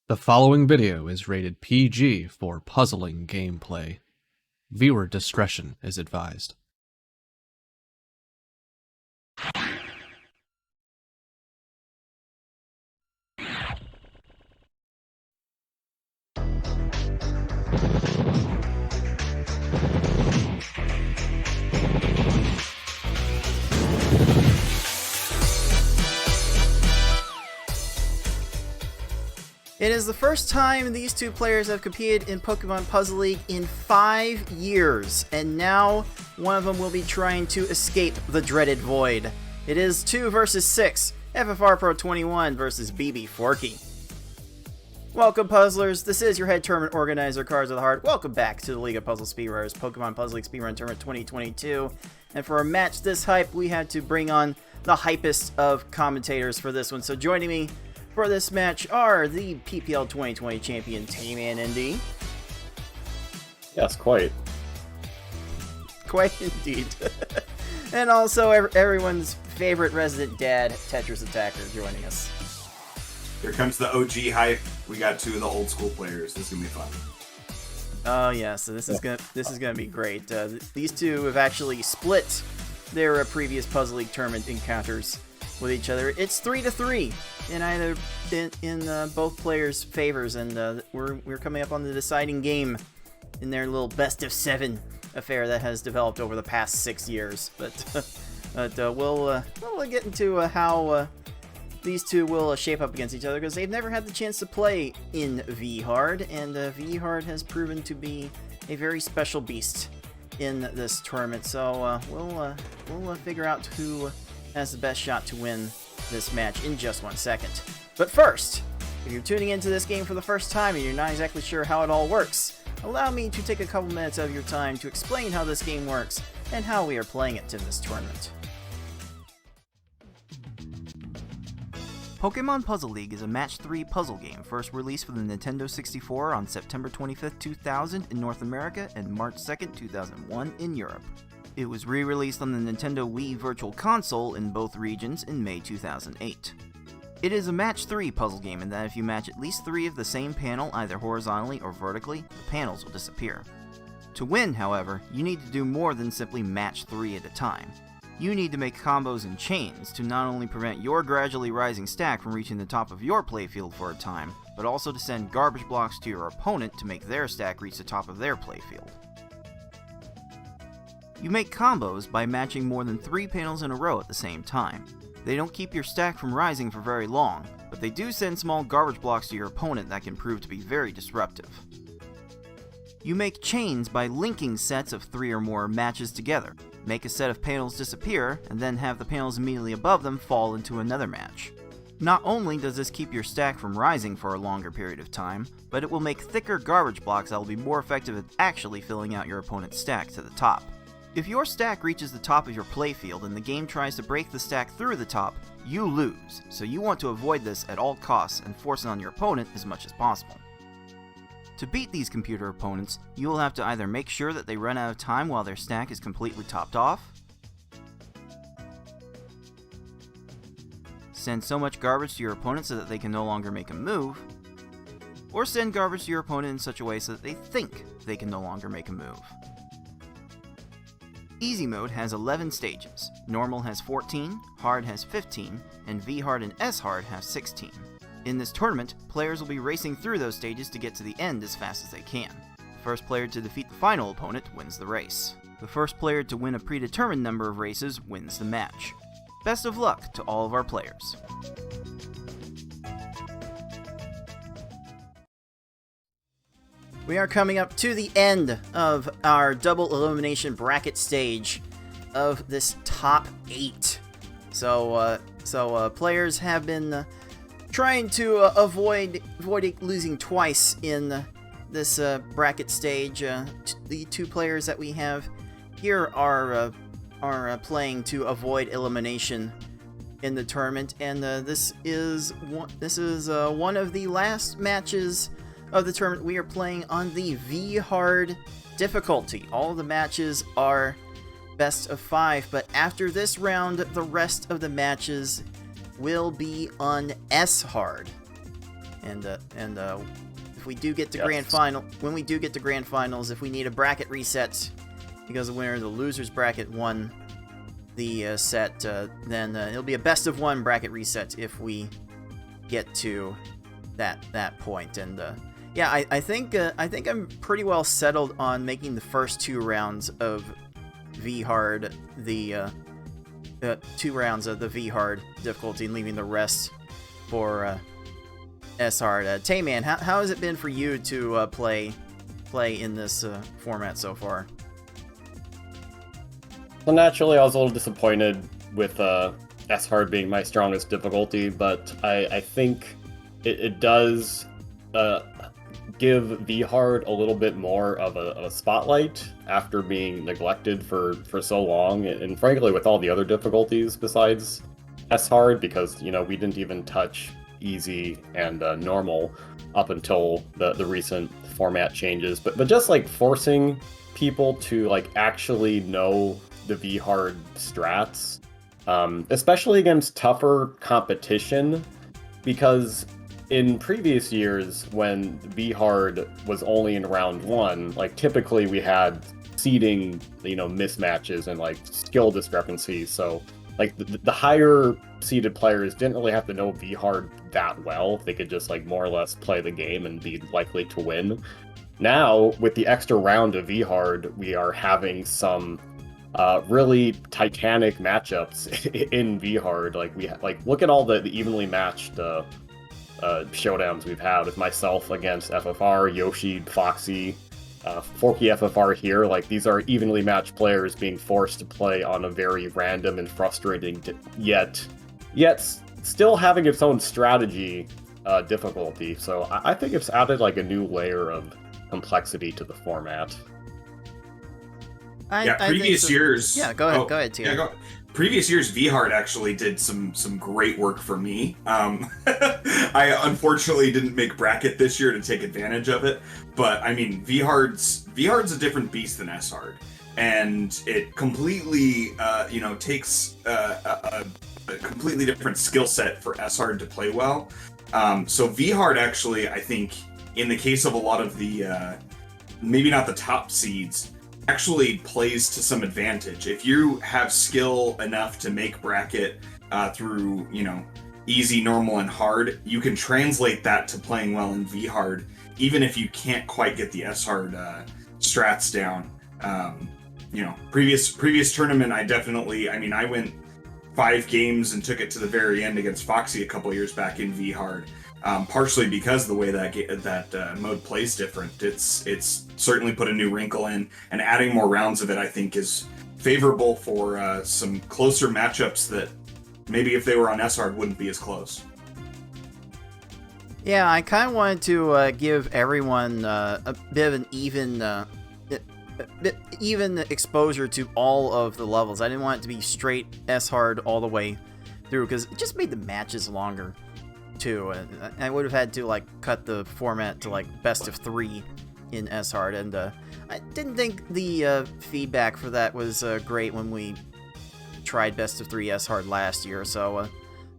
The following video is rated PG for puzzling gameplay. Viewer discretion is advised. It is the first time these two players have competed in Pokemon Puzzle League in 5 years, and now one of them will be trying to escape the dreaded void. It is 2 versus 6, FFR Pro 21 versus Bbforky. Welcome, puzzlers. This is your head tournament organizer, Cards of the Heart. Welcome back to the League of Puzzle Speedrunners, Pokemon Puzzle League Speedrun Tournament 2022. And for a match this hype, we had to bring on the hypest of commentators for this one. So joining me for this match are the PPL 2020 champion, Tayman ND. Yes, quite. Quite indeed. And also everyone's favorite resident dad, Tetris Attacker, joining us. Here comes the OG hype. We got two of the old school players. This is gonna be fun. Oh yeah, so this is gonna be great. These two have actually split their previous Puzzle League tournament encounters with each other. It's 3-3 in either in both players' favors, and we're coming up on the deciding game in their little best of 7 affair that has developed over the past 6 years. But we'll get into how these two will shape up against each other, because they've never had the chance to play in V-Hard, and V-Hard has proven to be a very special beast in this tournament. So we'll figure out who has the best shot to win this match in just 1 second. But first, if you're tuning into this game for the first time and you're not exactly sure how it all works, allow me to take a couple minutes of your time to explain how this game works and how we are playing it in this tournament. Pokemon Puzzle League is a Match 3 puzzle game first released for the Nintendo 64 on September 25th, 2000 in North America and March 2nd, 2001 in Europe. It was re-released on the Nintendo Wii Virtual Console in both regions in May 2008. It is a Match 3 puzzle game in that if you match at least 3 of the same panel either horizontally or vertically, the panels will disappear. To win, however, you need to do more than simply match 3 at a time. You need to make combos and chains to not only prevent your gradually rising stack from reaching the top of your playfield for a time, but also to send garbage blocks to your opponent to make their stack reach the top of their playfield. You make combos by matching more than 3 panels in a row at the same time. They don't keep your stack from rising for very long, but they do send small garbage blocks to your opponent that can prove to be very disruptive. You make chains by linking sets of 3 or more matches together. Make a set of panels disappear, and then have the panels immediately above them fall into another match. Not only does this keep your stack from rising for a longer period of time, but it will make thicker garbage blocks that will be more effective at actually filling out your opponent's stack to the top. If your stack reaches the top of your playfield and the game tries to break the stack through the top, you lose, so you want to avoid this at all costs and force it on your opponent as much as possible. To beat these computer opponents, you will have to either make sure that they run out of time while their stack is completely topped off, send so much garbage to your opponent so that they can no longer make a move, or send garbage to your opponent in such a way so that they think they can no longer make a move. Easy mode has 11 stages, Normal has 14, Hard has 15, and V-Hard and S-Hard have 16. In this tournament, players will be racing through those stages to get to the end as fast as they can. The first player to defeat the final opponent wins the race. The first player to win a predetermined number of races wins the match. Best of luck to all of our players. We are coming up to the end of our double elimination bracket stage of this top 8. So players have been trying to avoid losing twice in this bracket stage. The 2 players that we have here are playing to avoid elimination in the tournament, and this is one of the last matches of the tournament. We are playing on the V-Hard difficulty. All of the matches are best of 5, but after this round, the rest of the matches will be on S-Hard. And if we do get to grand final, when we do get to grand finals, if we need a bracket reset because the winner of the losers bracket won the set, then it'll be a best of one bracket reset if we get to that point. And yeah, I think I'm pretty well settled on making the first 2 rounds of V hard the 2 rounds of the V hard difficulty and leaving the rest for S hard. Tayman, how has it been for you to play in this format so far? Well, naturally, I was a little disappointed with S hard being my strongest difficulty, but I think it does give V hard a little bit more of a spotlight after being neglected for so long, and frankly with all the other difficulties besides S hard, because we didn't even touch easy and normal up until the recent format changes. But just like forcing people to like actually know the V hard strats, especially against tougher competition, because in previous years when V hard was only in round 1, like typically we had seeding mismatches and like skill discrepancies, so like the higher seeded players didn't really have to know V hard that well. They could just like more or less play the game and be likely to win. Now with the extra round of V hard, we are having some really titanic matchups in V hard. Like look at all the evenly matched showdowns we've had with myself against FFR, Yoshi, Foxy, Forky FFR here. Like these are evenly matched players being forced to play on a very random and frustrating yet still having its own strategy difficulty. So I think it's added like a new layer of complexity to the format. Previous years. Yeah, go ahead, Tia. Yeah, previous years, VHard actually did some great work for me. I unfortunately didn't make bracket this year to take advantage of it, but I mean, VHard's a different beast than SHard, and it completely takes a completely different skill set for SHard to play well. So VHard actually, I think, in the case of a lot of the maybe not the top seeds, actually plays to some advantage. If you have skill enough to make bracket through, easy, normal, and hard, you can translate that to playing well in V-hard, even if you can't quite get the S-hard strats down. Previous tournament, I went 5 games and took it to the very end against Foxy a couple years back in V-hard. Partially because of the way that mode plays different. It's certainly put a new wrinkle in, and adding more rounds of it, I think, is favorable for some closer matchups that maybe if they were on S-hard wouldn't be as close. Yeah, I kind of wanted to give everyone a bit of an even exposure to all of the levels. I didn't want it to be straight S-hard all the way through, because it just made the matches longer too. I would have had to cut the format to best of 3 in S-hard, and I didn't think the feedback for that was great when we tried best of 3 S-hard last year. So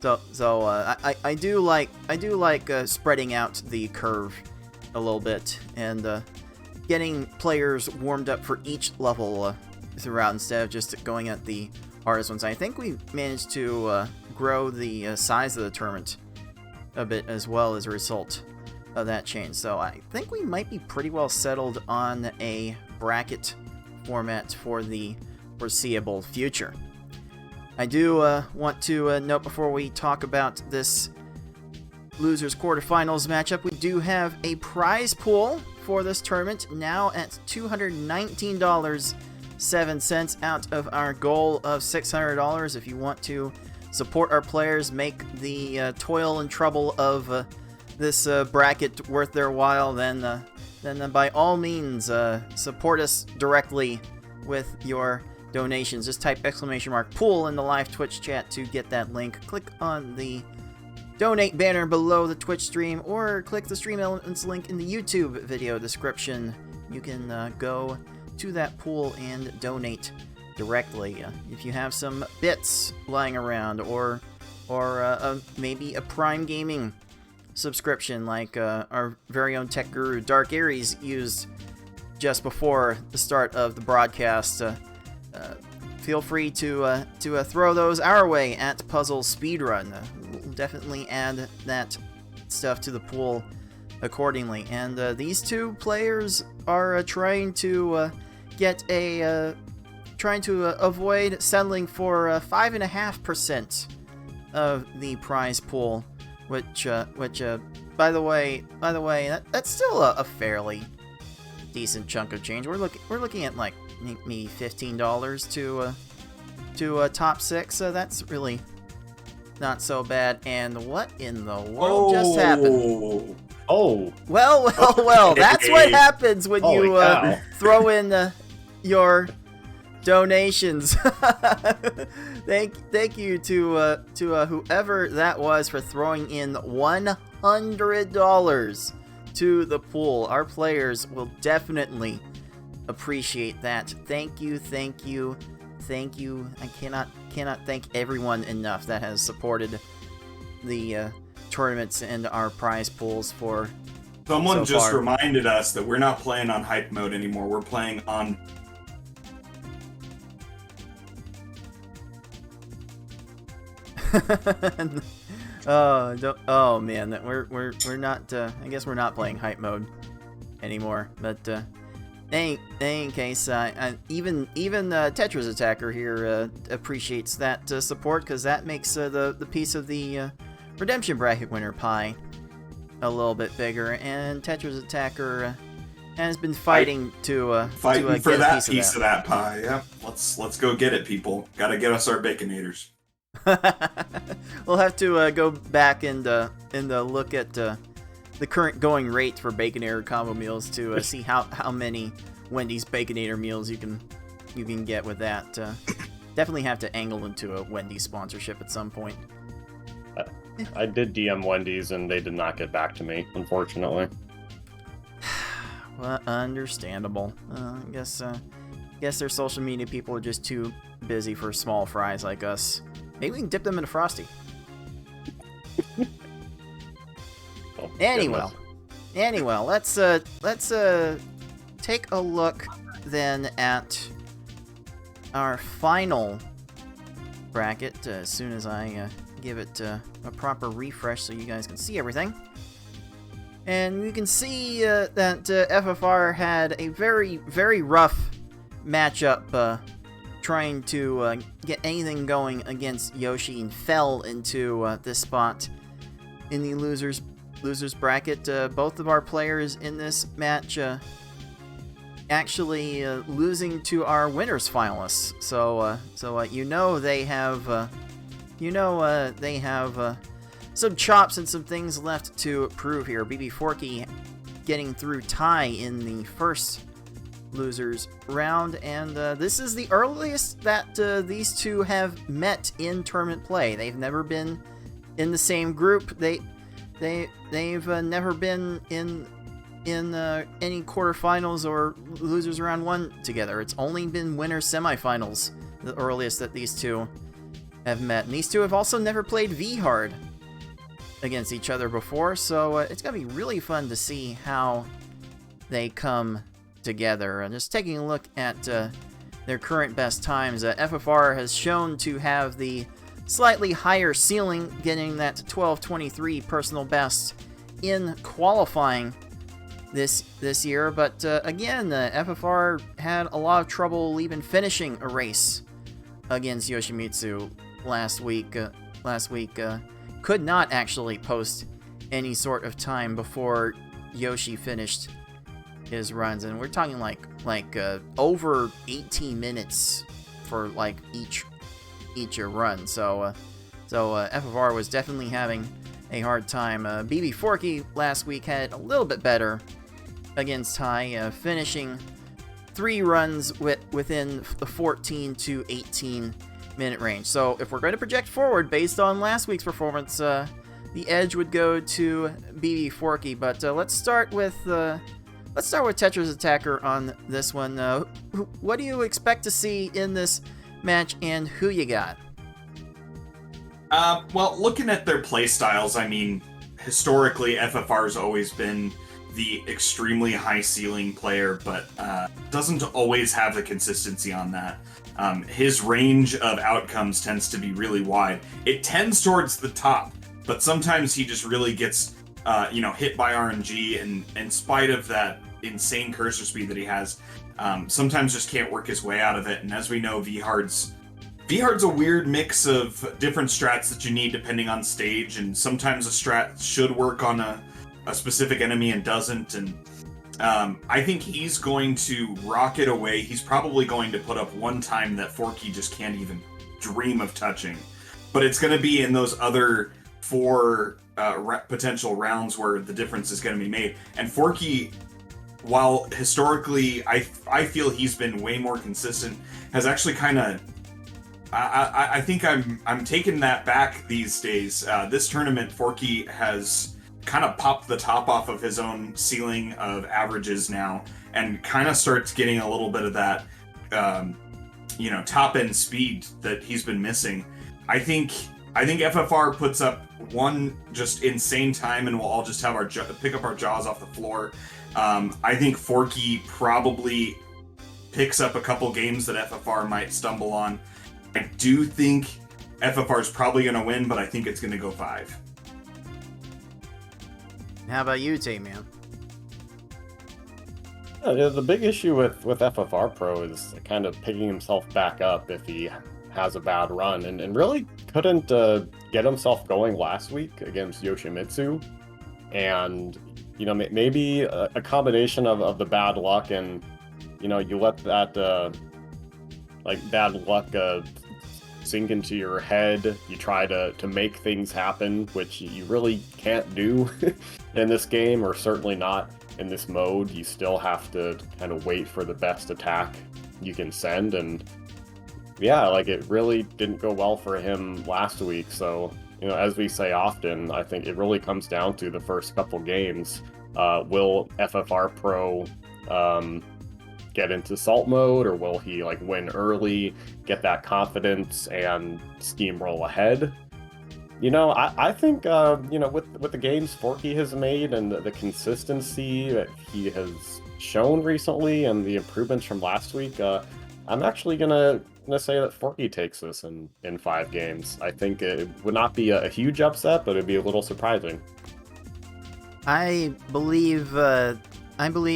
I do like spreading out the curve a little bit and getting players warmed up for each level throughout instead of just going at the hardest ones. I think we managed to grow the size of the tournament a bit as well as a result of that change. So I think we might be pretty well settled on a bracket format for the foreseeable future. I do want to note before we talk about this losers quarterfinals matchup, we do have a prize pool for this tournament, now at $219.07 out of our goal of $600. If you want to support our players, make the toil and trouble of this bracket worth their while, then by all means support us directly with your donations. Just type !pool in the live Twitch chat to get that link. Click on the donate banner below the Twitch stream, or click the stream elements link in the YouTube video description. You can go to that pool and donate directly. If you have some bits lying around, or maybe a Prime Gaming subscription like our very own tech guru Dark Aries used just before the start of the broadcast, feel free to throw those our way at Puzzle Speedrun. We'll definitely add that stuff to the pool accordingly. And these two players are trying to avoid settling for 5.5% of the prize pool, which by the way, that's still a fairly decent chunk of change. We're looking at like maybe $15 to top 6. So that's really not so bad. And what in the world just happened? Oh. Well. That's what happens when Holy you cow. throw in your donations. Thank you to whoever that was for throwing in $100 to the pool. Our players will definitely appreciate that. Thank you. I cannot thank everyone enough that has supported the tournaments and our prize pools for Someone so just far. reminded us that we're not playing on hype mode anymore. We're playing on oh man, we're not. I guess we're not playing hype mode anymore. But in case, even Tetris Attacker here appreciates that support, because that makes the piece of the redemption bracket winner pie a little bit bigger. And Tetris Attacker has been fighting to fighting get for a that piece of that pie. Yeah, let's go get it, people. Got to get us our baconators. We'll have to go back and look at the current going rate for Baconator combo meals to see how many Wendy's Baconator meals you can get with that. Definitely have to angle into a Wendy's sponsorship at some point. I did DM Wendy's and they did not get back to me, unfortunately. Well, understandable. I guess their social media people are just too busy for small fries like us. Maybe we can dip them in a Frosty. Oh, Anyway, goodness. let's take a look then at our final bracket as soon as I give it a proper refresh so you guys can see everything. And we can see that FFR had a very, very rough matchup trying to get anything going against Yoshi, and fell into this spot in the losers bracket. Both of our players in this match actually losing to our winners finalists. So they have some chops and some things left to prove here. Bbforky getting through tie in the first losers round, and this is the earliest that these two have met in tournament play. They've never been in the same group. They've never been in any quarterfinals or losers round 1 together. It's only been winners semifinals, the earliest that these two have met. And these two have also never played V-Hard against each other before, so it's gonna be really fun to see how they come together. And just taking a look at their current best times, FFR has shown to have the slightly higher ceiling, getting that 12:23 personal best in qualifying this year. But again, FFR had a lot of trouble even finishing a race against Yoshimitsu last week. Could not actually post any sort of time before Yoshi finished his runs, and we're talking like over 18 minutes for like each run. So FFR was definitely having a hard time. Bbforky last week had a little bit better against Ty, finishing 3 runs within the 14 to 18 minute range. So if we're going to project forward based on last week's performance, the edge would go to Bbforky. But let's start with Tetris Attacker on this one. What do you expect to see in this match, and who you got? Well, looking at their play styles, I mean, historically FFR's always been the extremely high ceiling player, but doesn't always have the consistency on that. His range of outcomes tends to be really wide. It tends towards the top, but sometimes he just really gets hit by RNG, and in spite of that insane cursor speed that he has, sometimes just can't work his way out of it. And as we know, Vhard's a weird mix of different strats that you need depending on stage, and sometimes a strat should work on a specific enemy and doesn't. And I think he's going to rocket away. He's probably going to put up one time that Forky just can't even dream of touching. But it's going to be in those other 4 potential rounds where the difference is going to be made. And Forky, while historically I feel he's been way more consistent, has actually kind of... I think I'm taking that back these days. This tournament, Forky has kind of popped the top off of his own ceiling of averages now, and kind of starts getting a little bit of that, top end speed that he's been missing. I think FFR puts up one just insane time, and we'll all just have pick up our jaws off the floor. I think Forky probably picks up a couple games that FFR might stumble on. I do think FFR is probably going to win, but I think it's going to go 5. How about you, T-Man? The big issue with FFR Pro is kind of picking himself back up if he has a bad run, and really couldn't get himself going last week against Yoshimitsu. And, maybe a combination of the bad luck and, you let that, bad luck sink into your head. You try to make things happen, which you really can't do in this game, or certainly not in this mode. You still have to kind of wait for the best attack you can send, and it really didn't go well for him last week. So, as we say often, I think it really comes down to the first couple games. Will FFR Pro get into salt mode, or will he win early, get that confidence, and steamroll ahead? I think with the games Forky has made and the consistency that he has shown recently and the improvements from last week, I'm actually gonna say that Forky takes this in 5 games. I think it would not be a huge upset, but it'd be a little surprising. I believe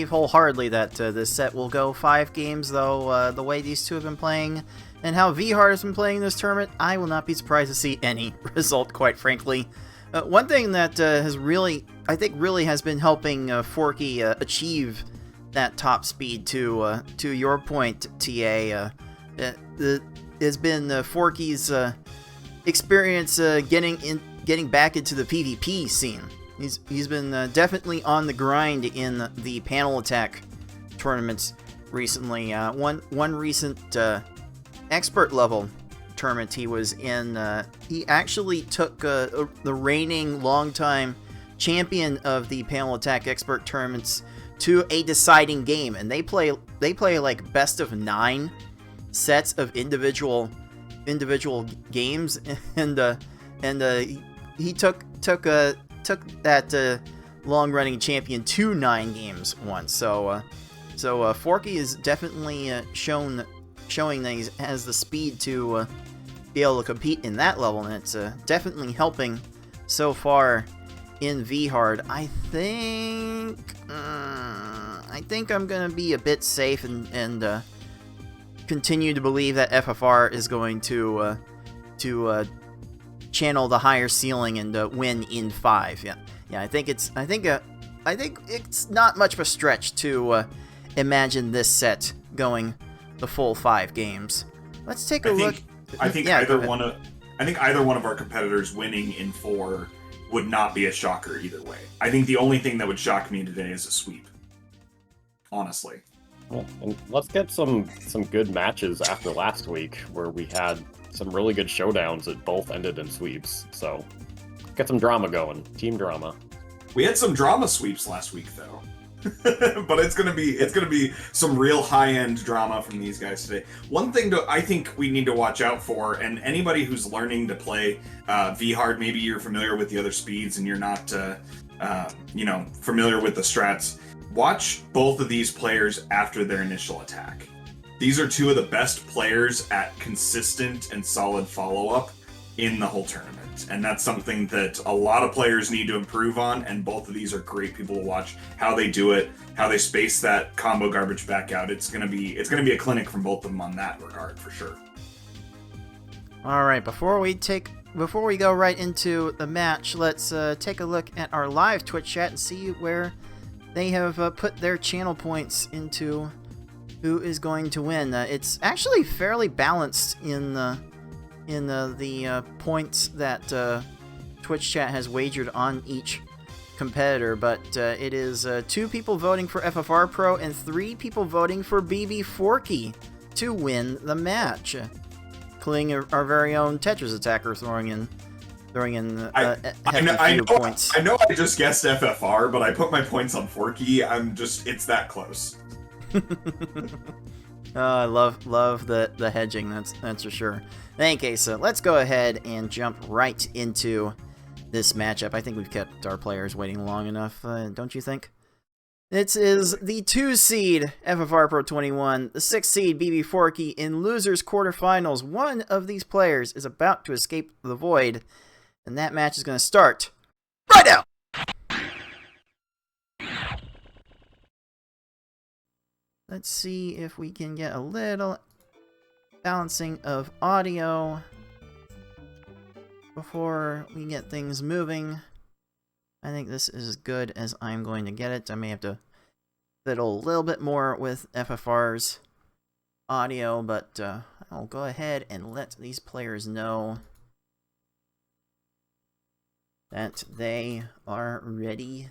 wholeheartedly that this set will go 5 games, though. The way these two have been playing and how Vhard has been playing this tournament, I will not be surprised to see any result, quite frankly. One thing that has really has been helping Forky achieve that top speed, to your point, TA, has been Forky's experience getting back into the PvP scene. He's been definitely on the grind in the panel attack tournaments recently. One recent expert level tournament he was in, he actually took the reigning longtime champion of the panel attack expert tournaments to a deciding game, and they play like best of 9 sets of individual games, and he took that long-running champion to 9 games once. So Forky is definitely showing that he has the speed to be able to compete in that level, and it's definitely helping so far in Vhard. I think I'm gonna be a bit safe and continue to believe that FFR is going to channel the higher ceiling and win in 5. Yeah. I think it's not much of a stretch to imagine this set going the full 5 games. Let's take a look. I think either one of our competitors winning in 4 would not be a shocker either way. I think the only thing that would shock me today is a sweep. Honestly. Well, and let's get some good matches after last week, where we had some really good showdowns that both ended in sweeps. So get some drama going. Team drama. We had some drama sweeps last week, though. but it's gonna be some real high-end drama from these guys today. One thing I think we need to watch out for, and anybody who's learning to play V-Hard, maybe you're familiar with the other speeds and you're not familiar with the strats. Watch both of these players after their initial attack. These are two of the best players at consistent and solid follow-up in the whole tournament. And that's something that a lot of players need to improve on, and both of these are great people to watch how they do it, how they space that combo garbage back out. It's gonna be a clinic from both of them on that regard for sure. All right, before we go right into the match, let's take a look at our live Twitch chat and see where they have put their channel points into who is going to win. It's actually fairly balanced in the points that Twitch chat has wagered on each competitor, but it is 2 people voting for FFR Pro and 3 people voting for Bbforky to win the match, including our very own Tetris attacker throwing in I know points. I know I just guessed FFR, but I put my points on Forky. It's that close. I love the hedging, that's for sure. In any case, let's go ahead and jump right into this matchup. I think we've kept our players waiting long enough, don't you think? This is the 2 seed FFR Pro 21, the 6 seed Bbforky in losers quarterfinals. One of these players is about to escape the void, and that match is going to start right now. Let's see if we can get a little balancing of audio before we get things moving. I think this is as good as I'm going to get it. I may have to fiddle a little bit more with FFR's audio, but I'll go ahead and let these players know that they are ready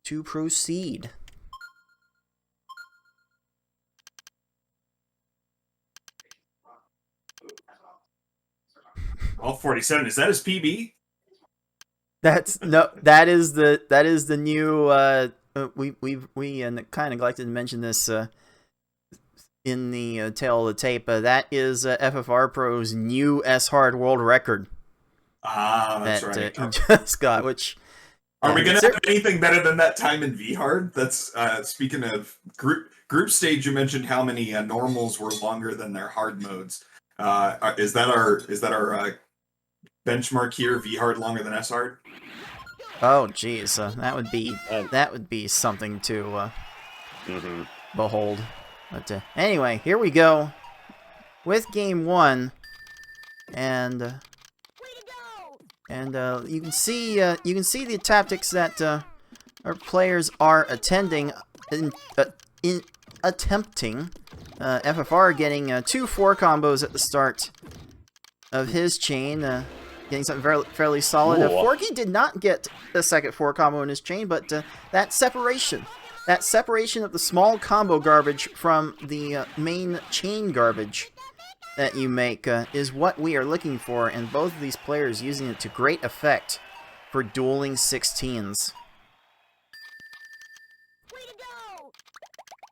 to proceed. All 47. Is that his PB? That is the new we kind of neglected to mention this in the tail of the tape. That is FFR Pro's new S-Hard world record. That's right. He just got, which are we gonna have anything better than that time in V-Hard? That's speaking of group stage. You mentioned how many normals were longer than their hard modes. Is that our benchmark here? V-Hard longer than S-Hard? Oh, geez, that would be something to behold. But anyway, here we go with game 1, and you can see the tactics that our players are attempting. FFR getting 2 4 combos at the start of his chain, getting something fairly solid. Forky did not get the second 4 combo in his chain, but that separation of the small combo garbage from the main chain garbage that you make is what we are looking for, and both of these players using it to great effect for dueling 16s.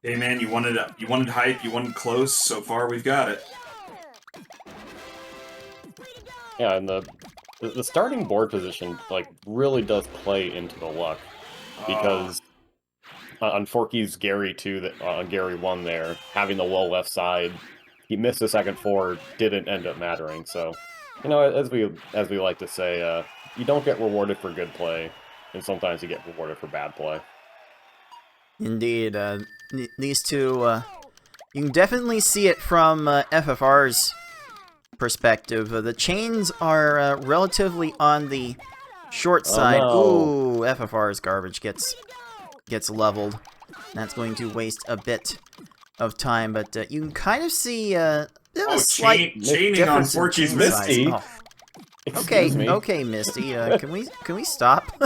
Hey man, you wanted hype, you wanted close. So far, we've got it. Yeah, and the starting board position really does play into the luck, because on Forky's Gary 2, on Gary 1 there, having the low left side, he missed the second 4, didn't end up mattering. So, as we like to say, you don't get rewarded for good play, and sometimes you get rewarded for bad play. Indeed, these two, you can definitely see it from FFR's perspective. The chains are relatively on the short side. Oh, no. Ooh, FFR's garbage gets leveled. That's going to waste a bit of time, but you can kind of see a slight chaining on Forky's Misty. Oh. Okay, Misty. Can we stop?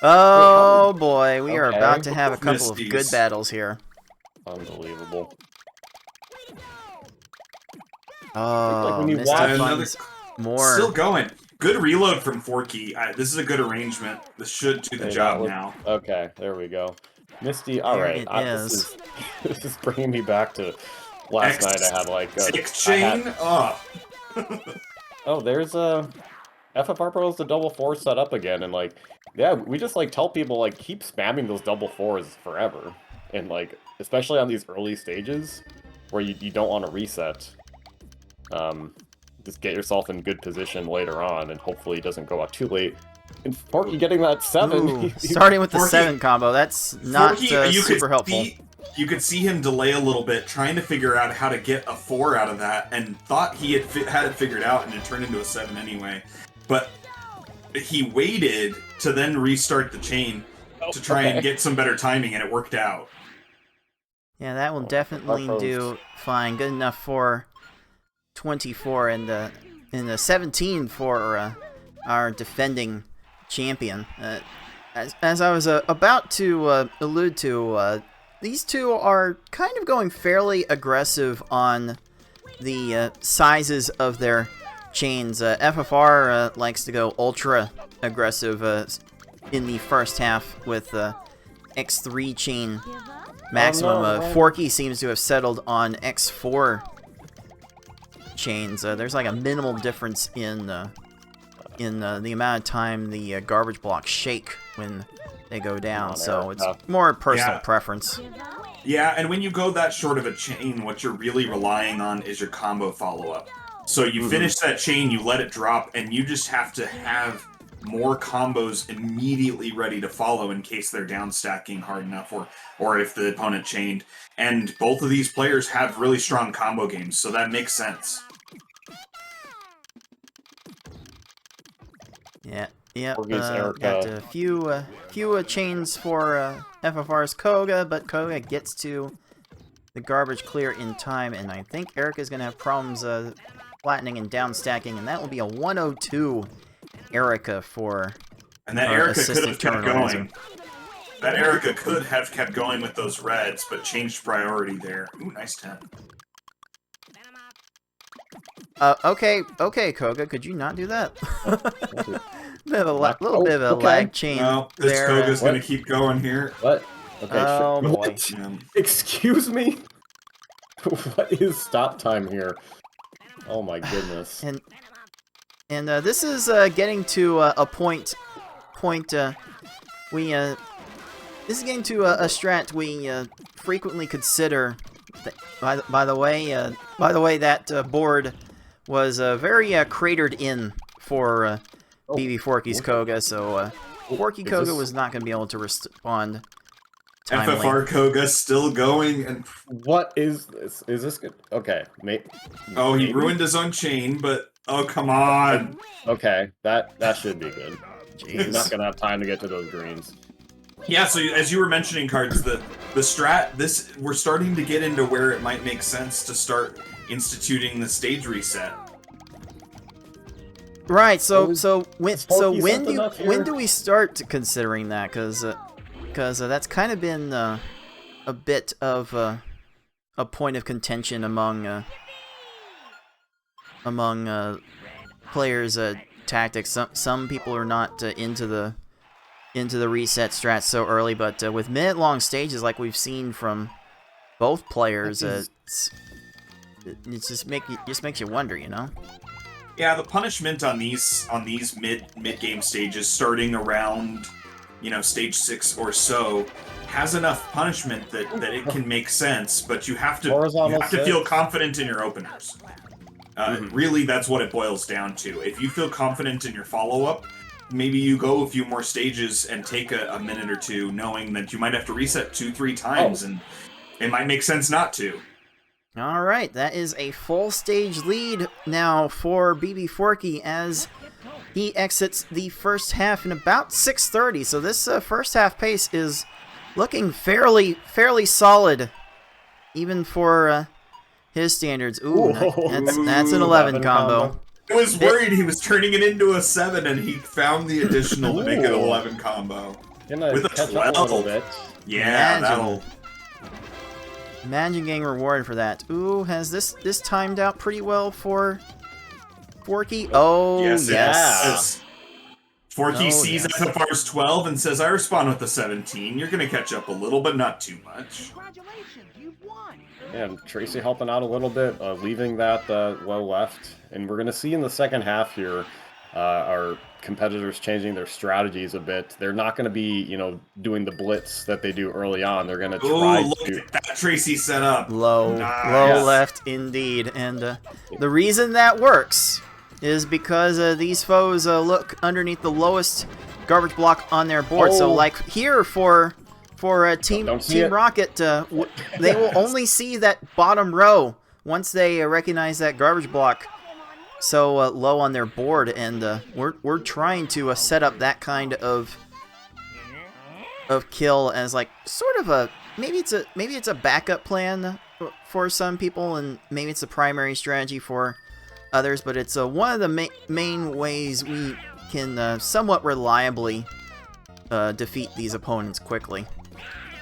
Oh boy, we are about to have a couple of good battles here. Unbelievable. Oh, when you Misty watch finds more. Still going. Good reload from Forky. This is a good arrangement. This should do the job now. Okay, there we go. Misty, alright. This is bringing me back to last night. I had like... Six chain? Oh, there's a... FFR Pro's the double four set up again, and like... Yeah, we just like tell people like keep spamming those double fours forever. And like, especially on these early stages, where you don't want to reset. Just get yourself in good position later on, and hopefully it doesn't go out too late. And Forky getting that 7. Ooh, starting with the Forky, 7 combo, that's not super helpful. You could see him delay a little bit, trying to figure out how to get a 4 out of that, and thought he had it figured out, and it turned into a 7 anyway. But he waited to then restart the chain to try and get some better timing, and it worked out. Yeah, that will definitely do fine. Good enough for 24 and the 17 for our defending champion. As I was about to allude to, these two are kind of going fairly aggressive on the sizes of their chains. FFR likes to go ultra aggressive in the first half with X3 chain maximum. Forky seems to have settled on X4 chains. There's like a minimal difference in the amount of time the garbage blocks shake when they go down, so it's more personal preference. Yeah, and when you go that short of a chain, what you're really relying on is your combo follow-up. So you finish that chain, you let it drop, and you just have to have more combos immediately ready to follow in case they're down stacking hard enough, or if the opponent chained. And both of these players have really strong combo games, so that makes sense. Yeah, got a few chains for FFR's Koga, but Koga gets to the garbage clear in time, and I think Erica's going to have problems flattening and down stacking, and that will be a 102 Erica for and that Erica could have kept going. That Erica could have kept going with those reds, but changed priority there. Ooh, nice 10. Okay, Koga, could you not do that? Little bit of a lag chain well, this there. Koga's gonna keep going here. What? Okay, oh boy. What? Excuse me? What is stop time here? Oh my goodness. And this is getting to a point. This is getting to a strat we frequently consider. By the way, that board was very cratered in for Bbforky's Koga, so Forky Koga was not going to be able to respond timely. FFR Koga still going, and what is this? Is this good? Okay, oh, he ruined his own chain, but oh come on. Okay, that should be good. Jeez. He's not going to have time to get to those greens. Yeah, so as you were mentioning, Cards, the strat, we're starting to get into where it might make sense to start instituting the stage reset. Right. So when do we start considering that? Because that's kind of been a bit of a point of contention among players' tactics. Some people are not into the reset strat so early, but with minute-long stages like we've seen from both players, it just makes you wonder, you know. Yeah, the punishment on these mid-game stages, starting around, stage 6 or so, has enough punishment that it can make sense, but you have to feel confident in your openers. Really, that's what it boils down to. If you feel confident in your follow-up, maybe you go a few more stages and take a minute or two, knowing that you might have to reset 2-3 times, and it might make sense not to. All right, that is a full stage lead now for Bbforky as he exits the first half in about 6:30. So this first half pace is looking fairly solid, even for his standards. Ooh, that's an 11 combo. I was worried he was turning it into a 7, and he found the additional to make it an 11 combo. With a 12. Yeah, that'll... Imagine getting rewarded for that. Ooh, has this timed out pretty well for Forky? Oh, Yes, yes. Forky Oh, sees yes. FFR's 12 and says, I respond with the 17. You're going to catch up a little, but not too much. And Tracy helping out a little bit, leaving that low left. And we're going to see in the second half here our competitors changing their strategies a bit. They're not going to be, doing the blitz that they do early on. They're going to try Look to... at that Tracy set up. Low left indeed. And the reason that works is because these foes look underneath the lowest garbage block on their board. So like here for Team Rocket, they will only see that bottom row once they recognize that garbage block so low on their board, and we're trying to set up that kind of kill as like sort of a maybe it's a backup plan for some people, and maybe it's a primary strategy for others, but it's one of the main ways we can somewhat reliably defeat these opponents quickly.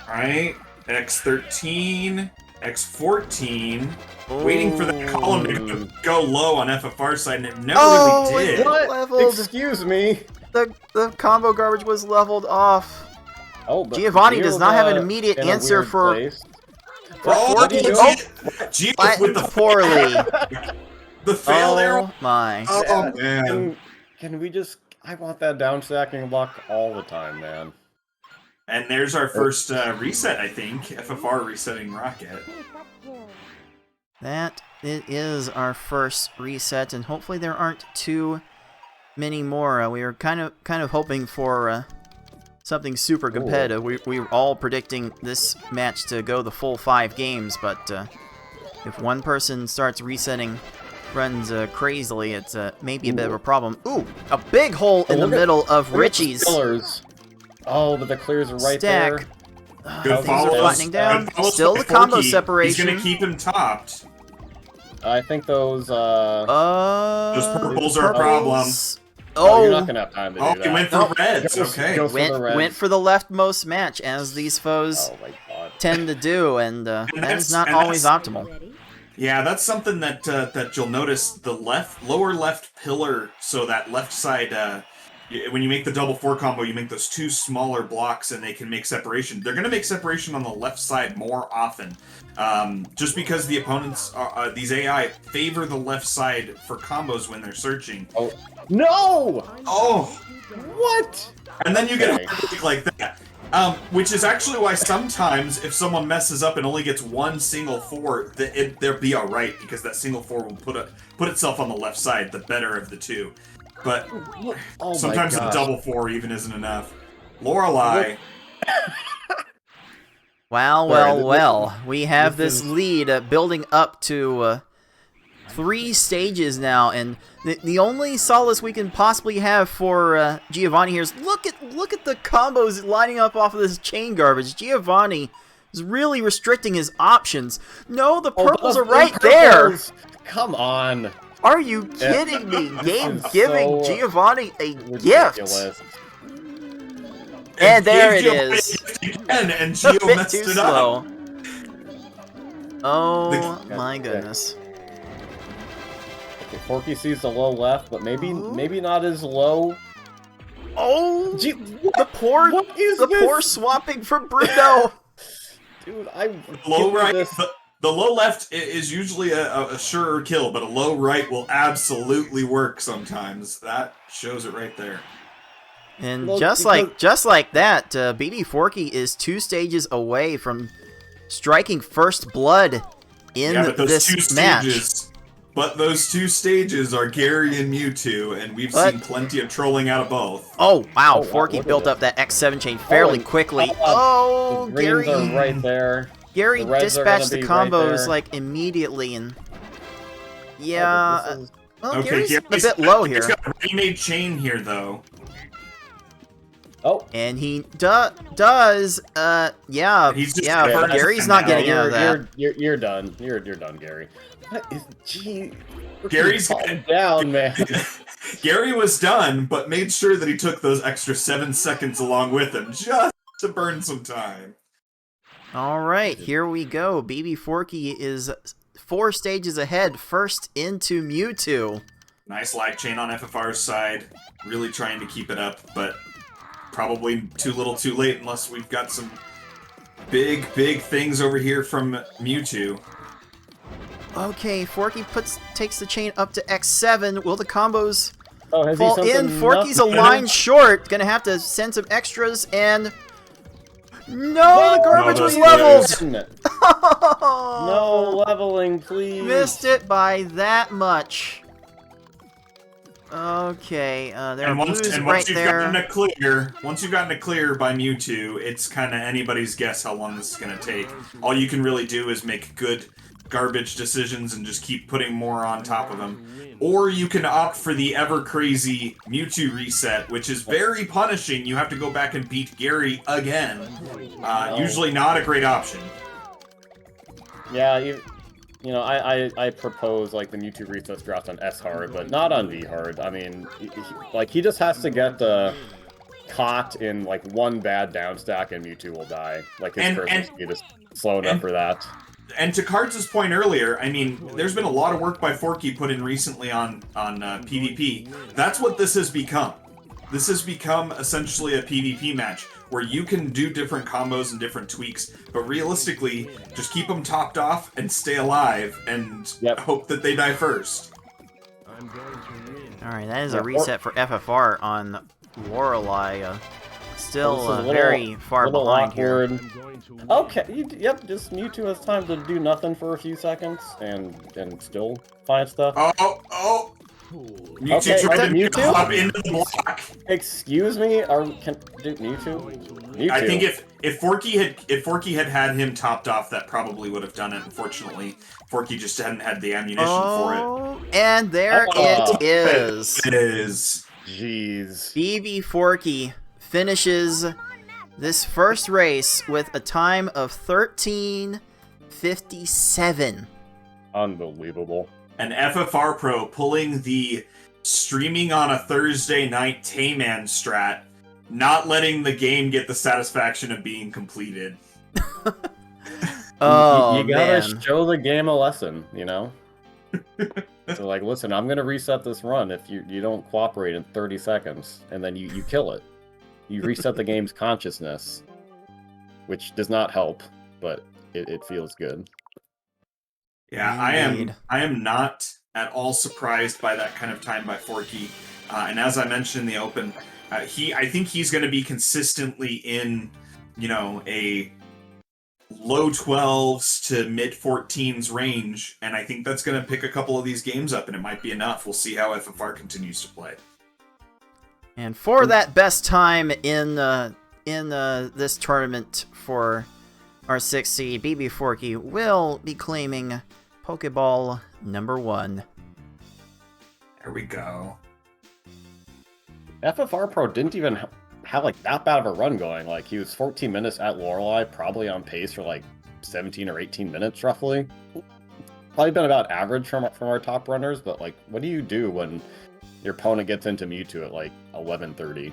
Alright, X13, X14, waiting for that column to go low on FFR side, and it never really did. What? Leveled. Excuse me. The combo garbage was leveled off. Oh, but Giovanni does not have an immediate in a answer weird for... place. Oh, Gio's with the poorly. The fail there. Oh my. Oh, man. Can we just... I want that down stacking block all the time, man. And there's our first reset, I think. FFR resetting Rocket. That it is our first reset, and hopefully there aren't too many more. We were kind of hoping for something super competitive. We were all predicting this match to go the full 5 games, but if one person starts resetting runs crazily, it's maybe a bit of a problem. Ooh, a big hole in the middle of Richie's. Oh, but the clears are right there. Good Things are flattening down. Good follows Still by the combo Forky. separation. He's going to keep him topped. I think those purples are a problem. Oh, you're not going to have time to do that. He went for reds. Okay. Went for the leftmost match, as these foes tend to do, and that is not always optimal. Yeah, that's something that you'll notice. The lower left pillar, so that left side, when you make the double 4 combo, you make those 2 smaller blocks, and they can make separation. They're going to make separation on the left side more often, just because the opponents, these AI, favor the left side for combos when they're searching. Oh no! Oh, what? And then you get a break like that. Which is actually why sometimes if someone messes up and only gets one single 4, they'll be alright, because that single 4 will put itself on the left side, the better of the two. But sometimes a double 4 even isn't enough. Lorelei. Well. We have this lead building up to 3 stages now, and the only solace we can possibly have for Giovanni here is look at the combos lining up off of this chain garbage. Giovanni is really restricting his options. No, the purples are right there. Come on. Are you kidding me? Game giving Giovanni a gift. And there it is. And Gio messed it up. Oh my goodness. Okay, Forky sees the low left, but maybe not as low. Oh, the poor swapping from Bruno. Dude, low right. The low left is usually a surer kill, but a low right will absolutely work sometimes. That shows it right there. And just like that, Bbforky is 2 stages away from striking first blood in this match. But those 2 stages are Gary and Mewtwo, and we've seen plenty of trolling out of both. Oh wow, Forky built up that X7 chain fairly quickly. The Gary greens are right there. Gary dispatched the combos like immediately, and yeah, Gary's a bit low here. He's got a remade chain here though. Oh, and he does. Gary's not getting out of that. You're done. You're done, Gary. What is Gary's down, man. Gary was done, but made sure that he took those extra 7 seconds along with him just to burn some time. All right, here we go. Bbforky is 4 stages ahead, first into Mewtwo. Nice lag chain on FFR's side. Really trying to keep it up, but probably too little too late unless we've got some big things over here from Mewtwo. Okay, Forky takes the chain up to X7. Will the combos Oh, fall in? Forky's a line short. Gonna have to send some extras and... No, the garbage was leveled! No leveling, please. Missed it by that much. Okay, there are blues right once you've there. gotten a clear by Mewtwo, it's kind of anybody's guess how long this is going to take. All you can really do is make good garbage decisions and just keep putting more on top of them. Or you can opt for the ever-crazy Mewtwo reset, which is very punishing. You have to go back and beat Gary again. Usually not a great option. Yeah, you know, I propose, like, the Mewtwo resets dropped on S hard, but not on V hard. I mean, he just has to get caught in, like, one bad down stack and Mewtwo will die. Like, his person speed is slow enough for that. And to Cards' point earlier, I mean, there's been a lot of work by Forky put in recently on PvP. That's what this has become. This has become essentially a PvP match, where you can do different combos and different tweaks, but realistically, just keep them topped off and stay alive, and hope that they die first. Alright, that is a reset for FFR on Lorelei. Still very far behind here. Okay, yep, just Mewtwo has time to do nothing for a few seconds, and still find stuff. Oh! Mewtwo tried to hop into the block. Excuse me? Mewtwo? I think if Forky had him topped off, that probably would have done it. Unfortunately, Forky just hadn't had the ammunition for it. And there it is. It is. Jeez. Bbforky finishes this first race with a time of 13:57. Unbelievable. An FFR Pro pulling the streaming on a Thursday night Tayman strat, not letting the game get the satisfaction of being completed. Oh, you gotta show the game a lesson, you know? So, like, listen, I'm gonna reset this run if you don't cooperate in 30 seconds, and then you kill it. You reset the game's consciousness, which does not help, but it feels good. Yeah, I am not at all surprised by that kind of time by Forky. And as I mentioned in the open, I think he's going to be consistently in, you know, a low 12s to mid 14s range, and I think that's going to pick a couple of these games up, and it might be enough. We'll see how FFR continues to play. And for that best time in this tournament for our 6th seed, Bbforky will be claiming Pokeball #1. There we go. FFR Pro didn't even have like that bad of a run going. Like, he was 14 minutes at Lorelei, probably on pace for like 17 or 18 minutes roughly. Probably been about average from our top runners, but like, what do you do when your opponent gets into Mewtwo at like 11:30?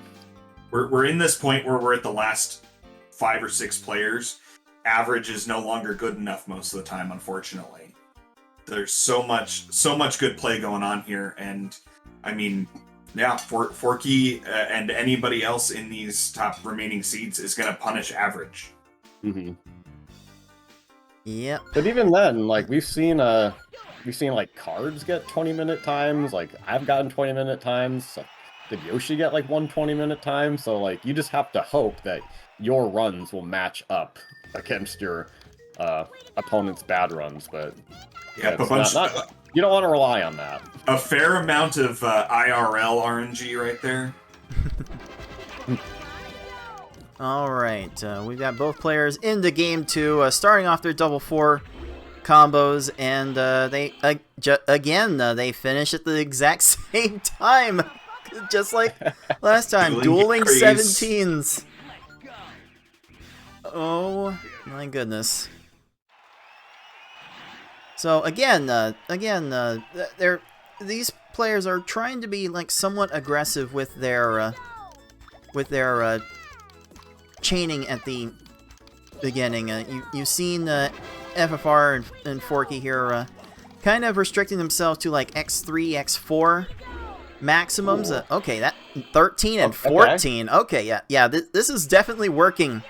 We're in this point where we're at the last 5 or 6 players. Average is no longer good enough most of the time, unfortunately. There's so much good play going on here, and I mean, yeah, Forky and anybody else in these top remaining seeds is going to punish average. Mm-hmm. Yep. But even then, like, we've seen like Cards get 20-minute times. Like, I've gotten 20-minute times. So did Yoshi get like 1 20-minute time? So like, you just have to hope that your runs will match up against your opponent's bad runs. But yeah, you don't want to rely on that. A fair amount of IRL RNG right there. Alright, we've got both players into game 2, starting off their double 4 combos, and they finish at the exact same time, just like last time, dueling 17s. Oh my goodness. So again, these players are trying to be like somewhat aggressive with their chaining at the beginning. You've seen FFR and Forky here kind of restricting themselves to like X3, X4 maximums. Ooh. Okay, that 13 and Okay. 14. Okay, yeah. This is definitely working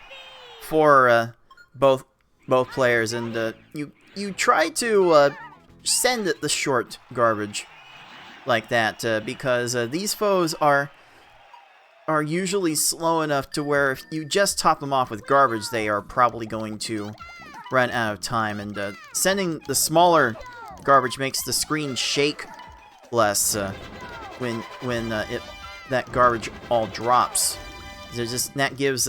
for both players, and you try to send the short garbage like that because these foes are usually slow enough to where if you just top them off with garbage, they are probably going to run out of time, and sending the smaller garbage makes the screen shake less when that garbage all drops. That gives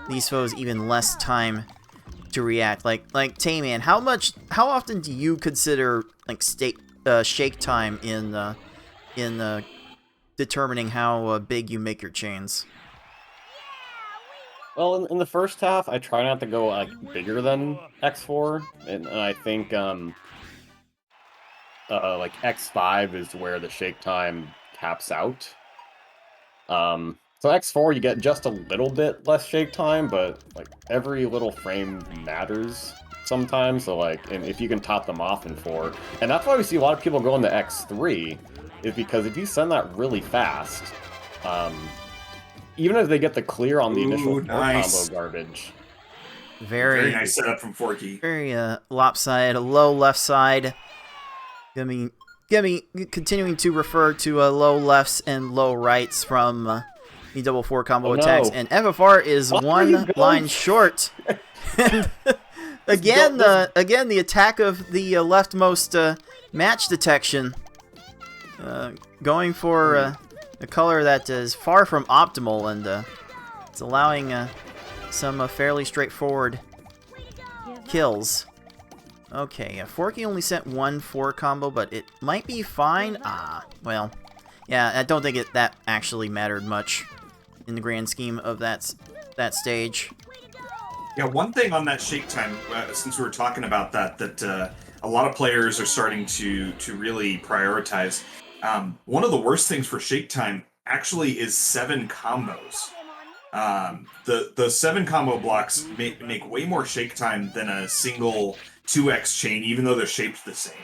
these foes even less time to react. Like Tayman, how often do you consider like shake time in determining how big you make your chains? Well, in the first half, I try not to go like bigger than X4, and I think like X5 is where the shake time caps out. So X4 you get just a little bit less shake time, but like every little frame matters sometimes. So like, and if you can top them off in 4, and that's why we see a lot of people go into X3, is because if you send that really fast, even if they get the clear on the initial 4 nice. combo garbage. Very nice setup from Forky. Very lopsided, low left side. Gonna be continuing to refer to low lefts and low rights from the double 4 combo attacks, and FFR is one line short. And again, the attack of the leftmost match detection, going for a color that is far from optimal, and it's allowing some fairly straightforward kills. Okay, Forky only sent 1 4 combo, but it might be fine. Well, yeah, I don't think that actually mattered much in the grand scheme of that stage. Yeah, one thing on that shake time, since we were talking about that a lot of players are starting to really prioritize. One of the worst things for shake time actually is 7 combos. The 7 combo blocks make way more shake time than a single 2x chain, even though they're shaped the same.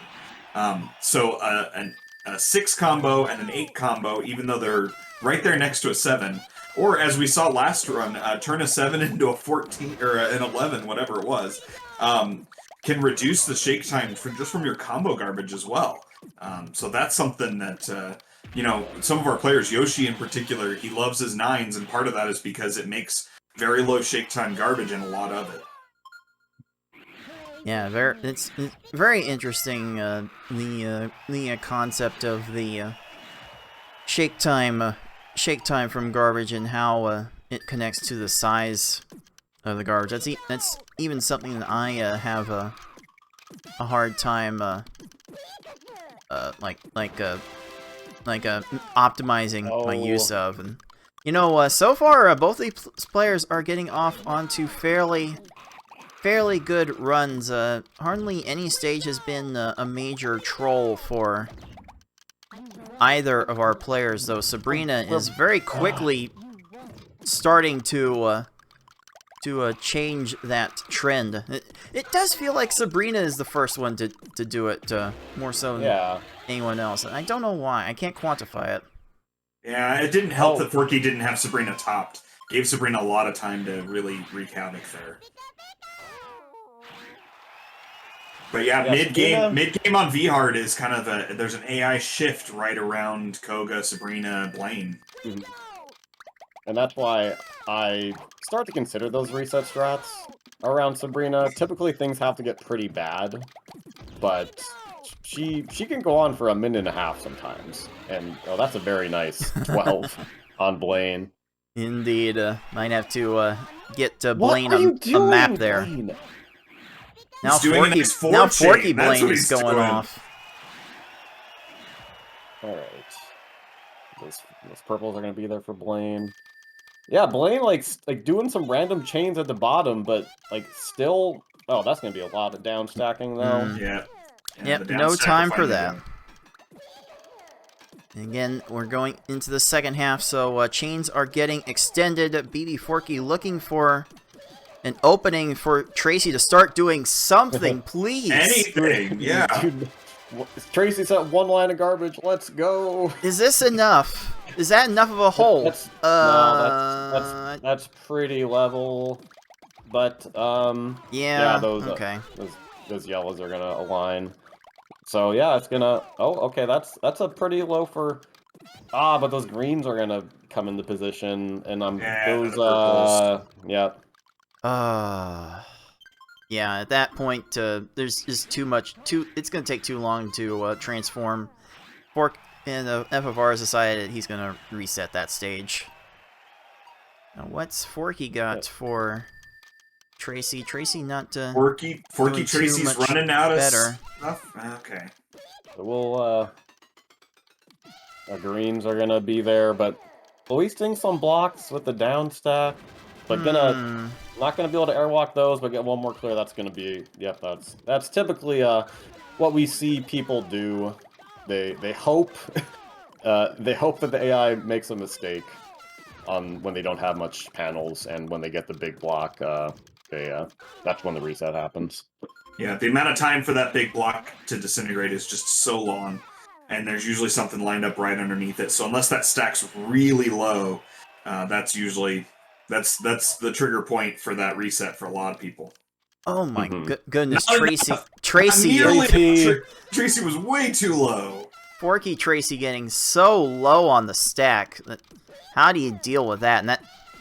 So a 6 combo and an 8 combo, even though they're right there next to a 7, or as we saw last run, turn a 7 into a 14 or an 11, whatever it was, can reduce the shake time from your combo garbage as well. So that's something that some of our players, Yoshi in particular, he loves his 9s, and part of that is because it makes very low shake time garbage and a lot of it. Yeah, it's very interesting, the concept of the shake time from garbage and how it connects to the size of the garbage. That's even something that I have a hard time optimizing my use of. And so far both these players are getting off onto fairly good runs. Hardly any stage has been a major troll for either of our players, though Sabrina is very quickly starting to change that trend. It does feel like Sabrina is the first one to do it more so than anyone else. I don't know why. I can't quantify it. Yeah, it didn't help that Forky didn't have Sabrina topped. Gave Sabrina a lot of time to really wreak havoc there. But yeah, mid-game on V-Hard is kind of there's an AI shift right around Koga, Sabrina, Blaine. Mm-hmm. And that's why I start to consider those reset strats around Sabrina. Typically things have to get pretty bad, but she can go on for a minute and a half sometimes. And that's a very nice 12 on Blaine. Indeed, might have to get Blaine a map there. Blaine? Now Forky Blaine is going off. Alright. Those purples are going to be there for Blaine. Yeah, Blaine, like doing some random chains at the bottom, but, still... Oh, that's going to be a lot of down stacking, though. Yep, no time for that. And again, we're going into the second half, so chains are getting extended. Bbforky looking for an opening for Tracy to start doing something, please. Anything, yeah. Dude, Tracy's at one line of garbage. Let's go. Is this enough? Is that enough of a hole? No, that's pretty level. But yeah, those okay. those yellows are gonna align. So yeah, it's gonna. Oh, okay, that's a pretty low for. But those greens are gonna come into position, and yeah. Yeah, at that point, there's just too much. It's gonna take too long to transform. And FFR has decided he's gonna reset that stage. Now, what's Forky got for Tracy? Tracy not Forky Tracy's running out of stuff. Okay. So we'll our greens are gonna be there, but wasting some blocks with the down stack. But not gonna be able to airwalk those, but get one more clear. That's gonna be that's typically what we see people do. They hope that the AI makes a mistake on when they don't have much panels, and when they get the big block, that's when the reset happens. Yeah, the amount of time for that big block to disintegrate is just so long, and there's usually something lined up right underneath it. So unless that stack's really low, that's usually that's the trigger point for that reset for a lot of people. Oh my goodness, Tracy was way too low. Forky Tracy getting so low on the stack. How do you deal with that?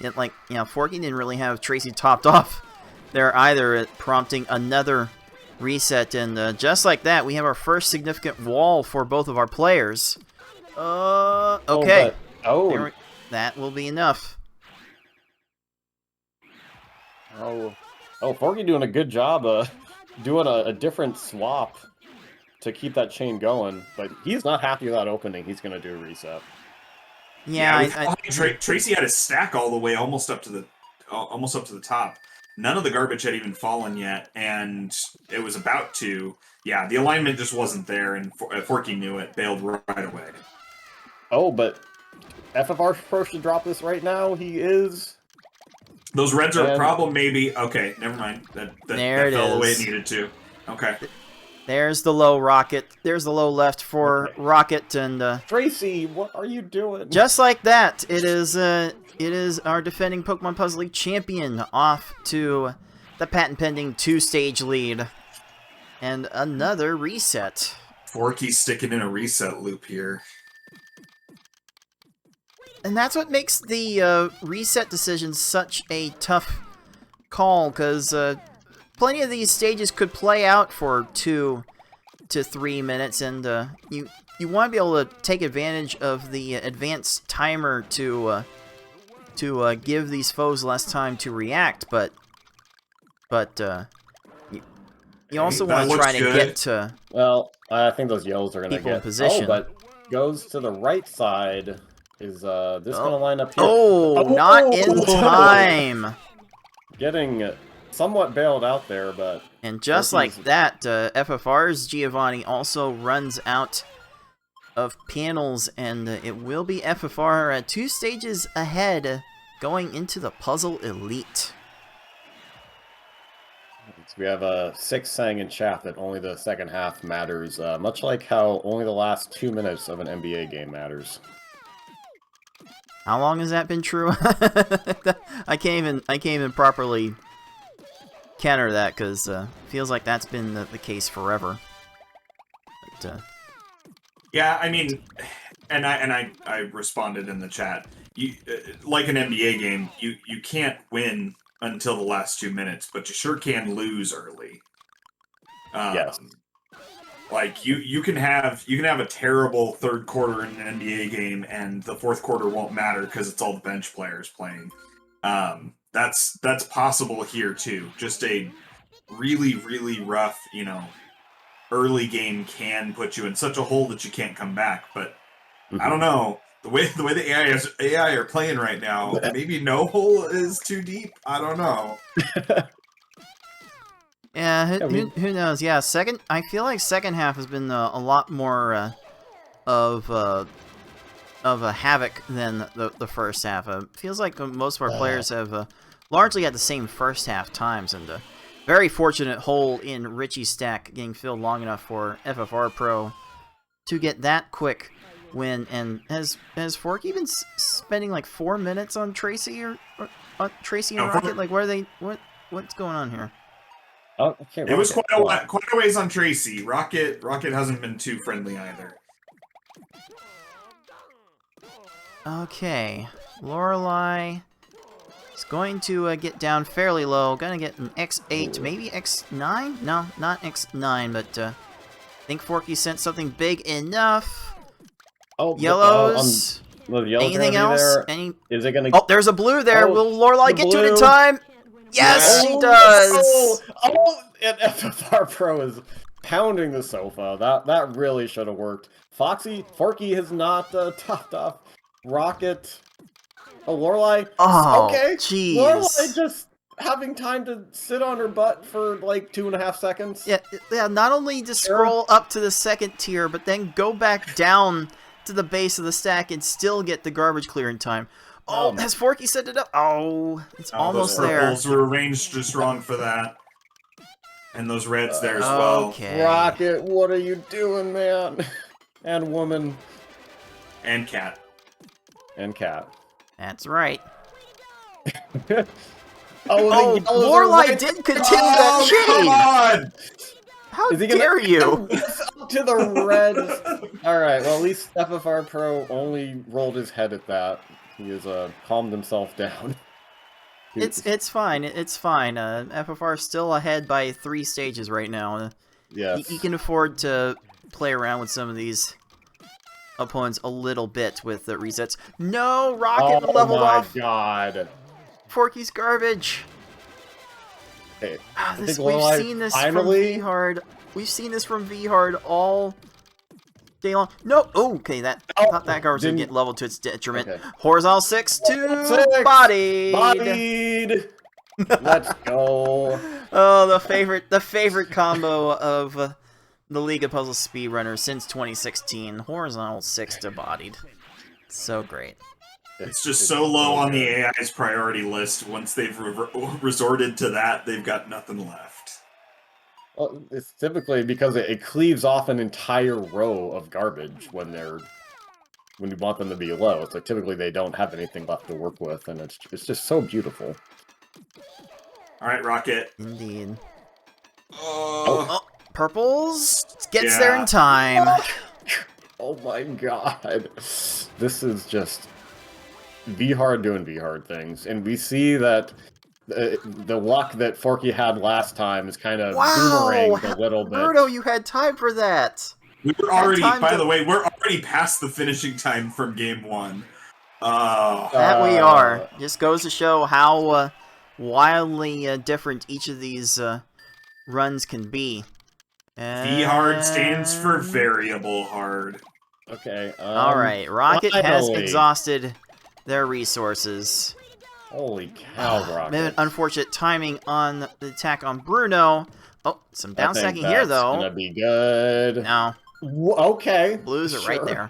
And Forky didn't really have Tracy topped off there either, prompting another reset. And just like that, we have our first significant wall for both of our players. Okay. That will be enough. Forky doing a good job doing a different swap to keep that chain going, but he's not happy with that opening. He's going to do a reset. Yeah, Tracy had his stack all the way almost up to the top. None of the garbage had even fallen yet, and it was about to. Yeah, the alignment just wasn't there, and Forky knew it, bailed right away. Oh, but FFR first to drop this right now. He is. Those reds are a problem, maybe. Okay, never mind. That fell the way it needed to. Okay. There's the low rocket. There's the low left for Rocket, and Tracy, what are you doing? Just like that, it is our defending Pokemon Puzzle League champion off to the patent pending 2-stage lead, and another reset. Forky's sticking in a reset loop here. And that's what makes the reset decision such a tough call, because plenty of these stages could play out for 2 to 3 minutes, and you want to be able to take advantage of the advanced timer to give these foes less time to react, but you also want to try to get to. Well, I think those yellows are going to get in position. Oh, but goes to the right side. Is this going to line up here? Not in time. Getting somewhat bailed out there, but... And just like that, FFR's Giovanni also runs out of panels, and it will be FFR 2 stages ahead going into the Puzzle Elite. We have 6 saying in chat that only the second half matters, much like how only the last 2 minutes of an NBA game matters. How long has that been true? I can't even properly counter that, because feels like that's been the case forever. But, yeah, I mean, and I responded in the chat. You like an NBA game, you can't win until the last 2 minutes, but you sure can lose early. Yes. Like you can have a terrible third quarter in an NBA game, and the fourth quarter won't matter because it's all the bench players playing. That's possible here too. Just a really rough, early game can put you in such a hole that you can't come back. But I don't know, the way the AI are playing right now, maybe no hole is too deep. I don't know. Yeah, who knows? Yeah, I feel like second half has been a lot more of a havoc than the first half. Feels like most of our players have largely had the same first half times, and Very fortunate hole in Richie's stack getting filled long enough for FFR Pro to get that quick win. And has Forky been spending like 4 minutes on Tracy or Tracy and Rocket? Like, what's going on here? Oh, okay, it was quite a ways on Tracy. Rocket hasn't been too friendly either. Okay, Lorelei is going to get down fairly low. Gonna get an X8, maybe X9? No, not X9, but I think Forky sent something big enough. Oh, yellows. Anything else? Is it gonna? Oh, there's a blue there. Oh, Will Lorelei get to it in blue. time? Yes, she does. And FFR Pro is pounding the sofa. That really should have worked. Forky has not topped off Rocket. Oh, Lorelei. Oh, okay. Jeez. Lorelei just having time to sit on her butt for like 2.5 seconds. Yeah. Not only to scroll up to the second tier, but then go back down to the base of the stack and still get the garbage clear in time. Oh, has Forky set it up? Oh, it's almost there. Those purples were arranged just wrong for that. And those reds there as well. Okay. Rocket, what are you doing, man? And woman. And cat. And cat. That's right. Lorelei did continue that chain! Come on! How dare you? To the reds. Alright, well at least FFR Pro only rolled his head at that. He has calmed himself down. It's fine. It's fine. FFR is still ahead by 3 stages right now. Yes. He can afford to play around with some of these opponents a little bit with the resets. No, Rocket leveled off. Oh my god. Forky's garbage. Hey, We've seen this from V-Hard. We've seen this from V-Hard all day long. No. Oh, okay. Thought that garbage would get leveled to its detriment. Okay. Horizontal 6-2 bodied. Let's go. Oh, the favorite combo of the League of Puzzle Speedrunners since 2016. Horizontal 6 to bodied. So great. It's just so low on the AI's priority list. Once they've resorted to that, they've got nothing left. Well, it's typically because it cleaves off an entire row of garbage when you want them to be low. It's like typically they don't have anything left to work with, and it's just so beautiful. All right, Rocket. Indeed. Purples gets there in time. Oh my god. This is just V-Hard doing V-Hard things. And we see that the luck that Forky had last time is kind of boomeranged a little bit. Bruno, you had time for that. We were already, by the way, we're already past the finishing time from game 1. That we are. Just goes to show how wildly different each of these runs can be. V-Hard stands for variable hard. Okay. Alright, Rocket has exhausted their resources. Holy cow, Rocket. Unfortunate timing on the attack on Bruno. Oh, some down stacking here, though. Gonna be good. No. Okay. Blues are right there.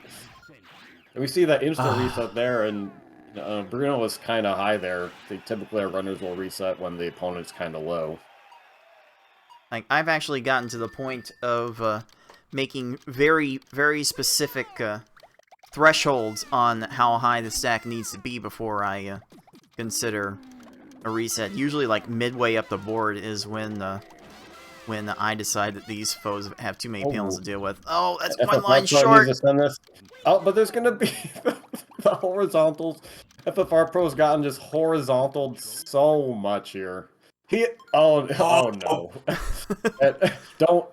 And we see that instant reset there, and Bruno was kind of high there. Typically, our runners will reset when the opponent's kind of low. Like, I've actually gotten to the point of making very, very specific thresholds on how high the stack needs to be before I consider a reset. Usually, like, midway up the board is when I decide that these foes have too many panels to deal with. Oh, that's one line short! Oh, but there's gonna be the horizontals. FFR Pro's gotten just horizontal so much here. Oh no. Don't.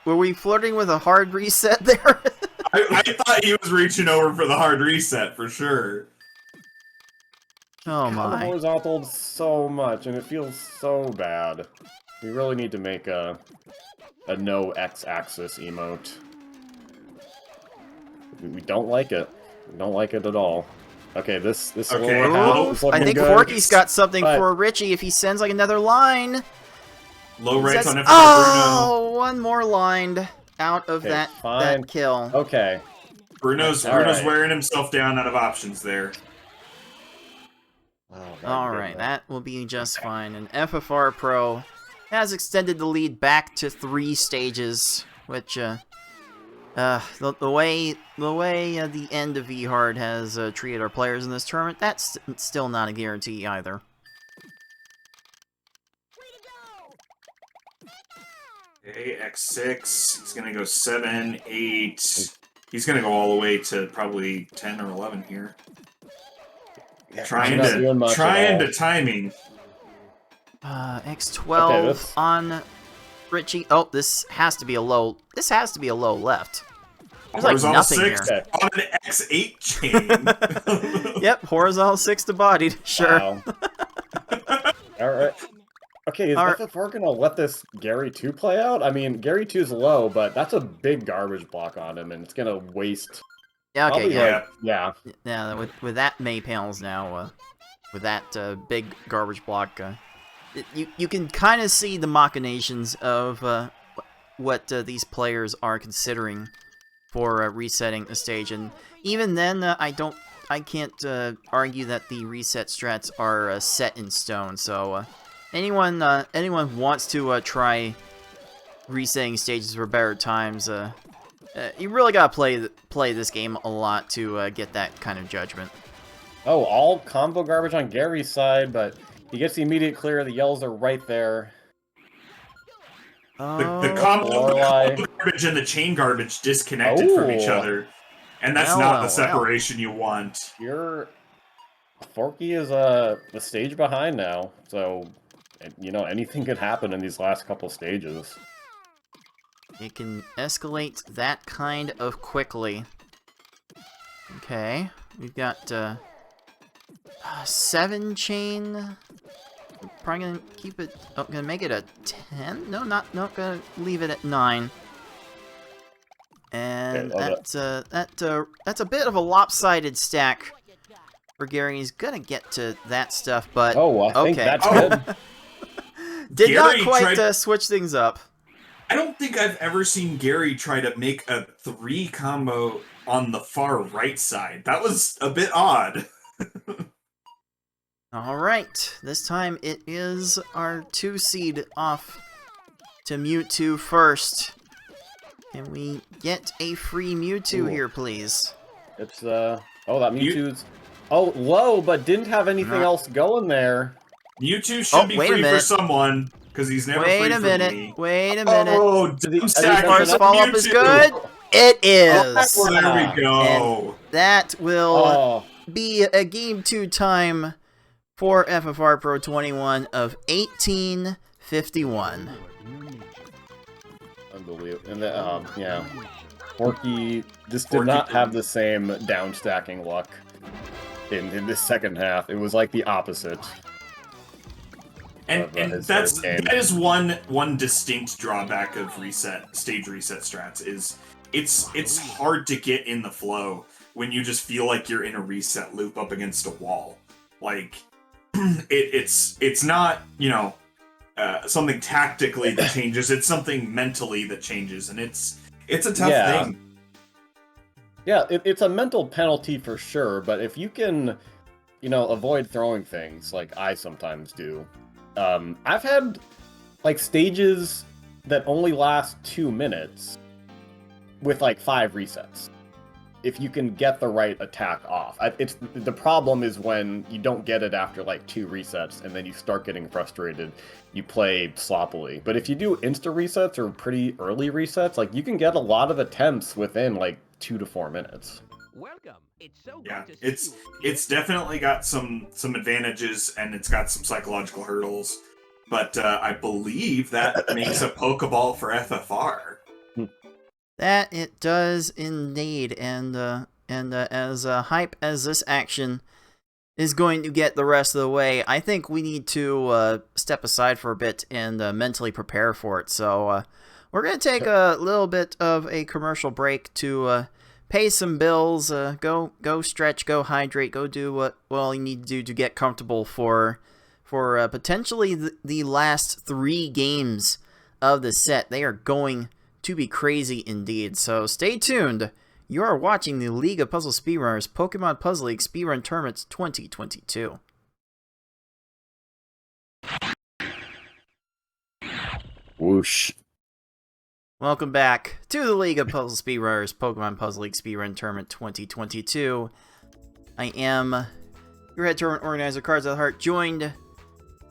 Were we flirting with a hard reset there? I thought he was reaching over for the hard reset for sure. Oh my. Horizontal so much, and it feels so bad. We really need to make a no x-axis emote. We don't like it. We don't like it at all. Okay, this okay. I think Forky's got something for Richie if he sends like another line. Low rates on FFR Bruno. One more line out of that kill. Okay. Bruno's wearing himself down out of options there. Oh Alright, that will be just fine. And FFR Pro has extended the lead back to 3 stages, which, the way the end of V-Hard has treated our players in this tournament, that's still not a guarantee either. Okay, X6. He's gonna go 7, 8. He's gonna go all the way to probably 10 or 11 here. Trying to timing. X12 Okay, on Richie. Oh, this has to be a low. This has to be a low left. There's like Horizontal nothing 6 here. on an X8 chain. Yep, horizontal 6 to bodied. Sure. Wow. Alright. Okay, is FFR gonna let this Gary 2 play out? I mean, Gary 2's low, but that's a big garbage block on him, and it's gonna waste... Yeah, okay, probably, yeah. yeah. Yeah, with that many panels now, with that big garbage block, you can kind of see the machinations of what these players are considering for resetting the stage, and even then, I can't argue that the reset strats are set in stone. So anyone wants to try resetting stages for better times, you really gotta play this game a lot to get that kind of judgment. Oh, all combo garbage on Gary's side, but he gets the immediate clear. The yells are right there. The combo garbage and the chain garbage disconnected from each other. And that's not the separation you want. Forky is the stage behind now, so you know anything could happen in these last couple stages. It can escalate that kind of quickly. Okay, we've got 7 chain. Probably gonna keep it. Oh, gonna make it a 10? No, not gonna leave it at 9. And okay, that's a bit of a lopsided stack for Gary. He's gonna get to that stuff, but I think that's good. Did Gary not quite switch things up. I don't think I've ever seen Gary try to make a 3 combo on the far right side. That was a bit odd. Alright, this time it is our 2 seed off to Mewtwo first. Can we get a free Mewtwo here, please? It's, that Mewtwo's... Oh, low, but didn't have anything else going there. Mewtwo should be free for someone, because he's never free for me. Wait a minute. Oh, First follow-up is good. It is. Oh, there we go. And that will be a Game 2 time for FFR Pro 21 of 1851. Unbelievable. And yeah. Forky just did not have the same down stacking luck in this second half. It was like the opposite. And that is one distinct drawback of stage reset strats is it's hard to get in the flow when you just feel like you're in a reset loop up against a wall. Like it's not, you know, something tactically that changes, it's something mentally that changes, and it's a tough thing. Yeah, it's a mental penalty for sure, but if you can, you know, avoid throwing things like I sometimes do. I've had like stages that only last 2 minutes with like 5 resets. If you can get the right attack off. The problem is when you don't get it after like 2 resets and then you start getting frustrated, you play sloppily. But if you do insta resets or pretty early resets, like you can get a lot of attempts within like 2 to 4 minutes. Welcome. It's so Yeah, good to see it's definitely got some advantages, and it's got some psychological hurdles. But I believe that makes a Pokeball for FFR. That it does indeed, and as hype as this action is going to get the rest of the way, I think we need to step aside for a bit and mentally prepare for it. So we're going to take a little bit of a commercial break to pay some bills, go stretch, go hydrate, go do what all you need to do to get comfortable for potentially the last 3 games of the set. They are going to be crazy indeed, so stay tuned. You are watching the League of Puzzle Speedrunners Pokemon Puzzle League Speedrun Tournaments 2022. Whoosh. Welcome back to the League of Puzzle Speedrunners, Pokemon Puzzle League Speedrun Tournament 2022. I am your head tournament organizer, Cards of the Heart, joined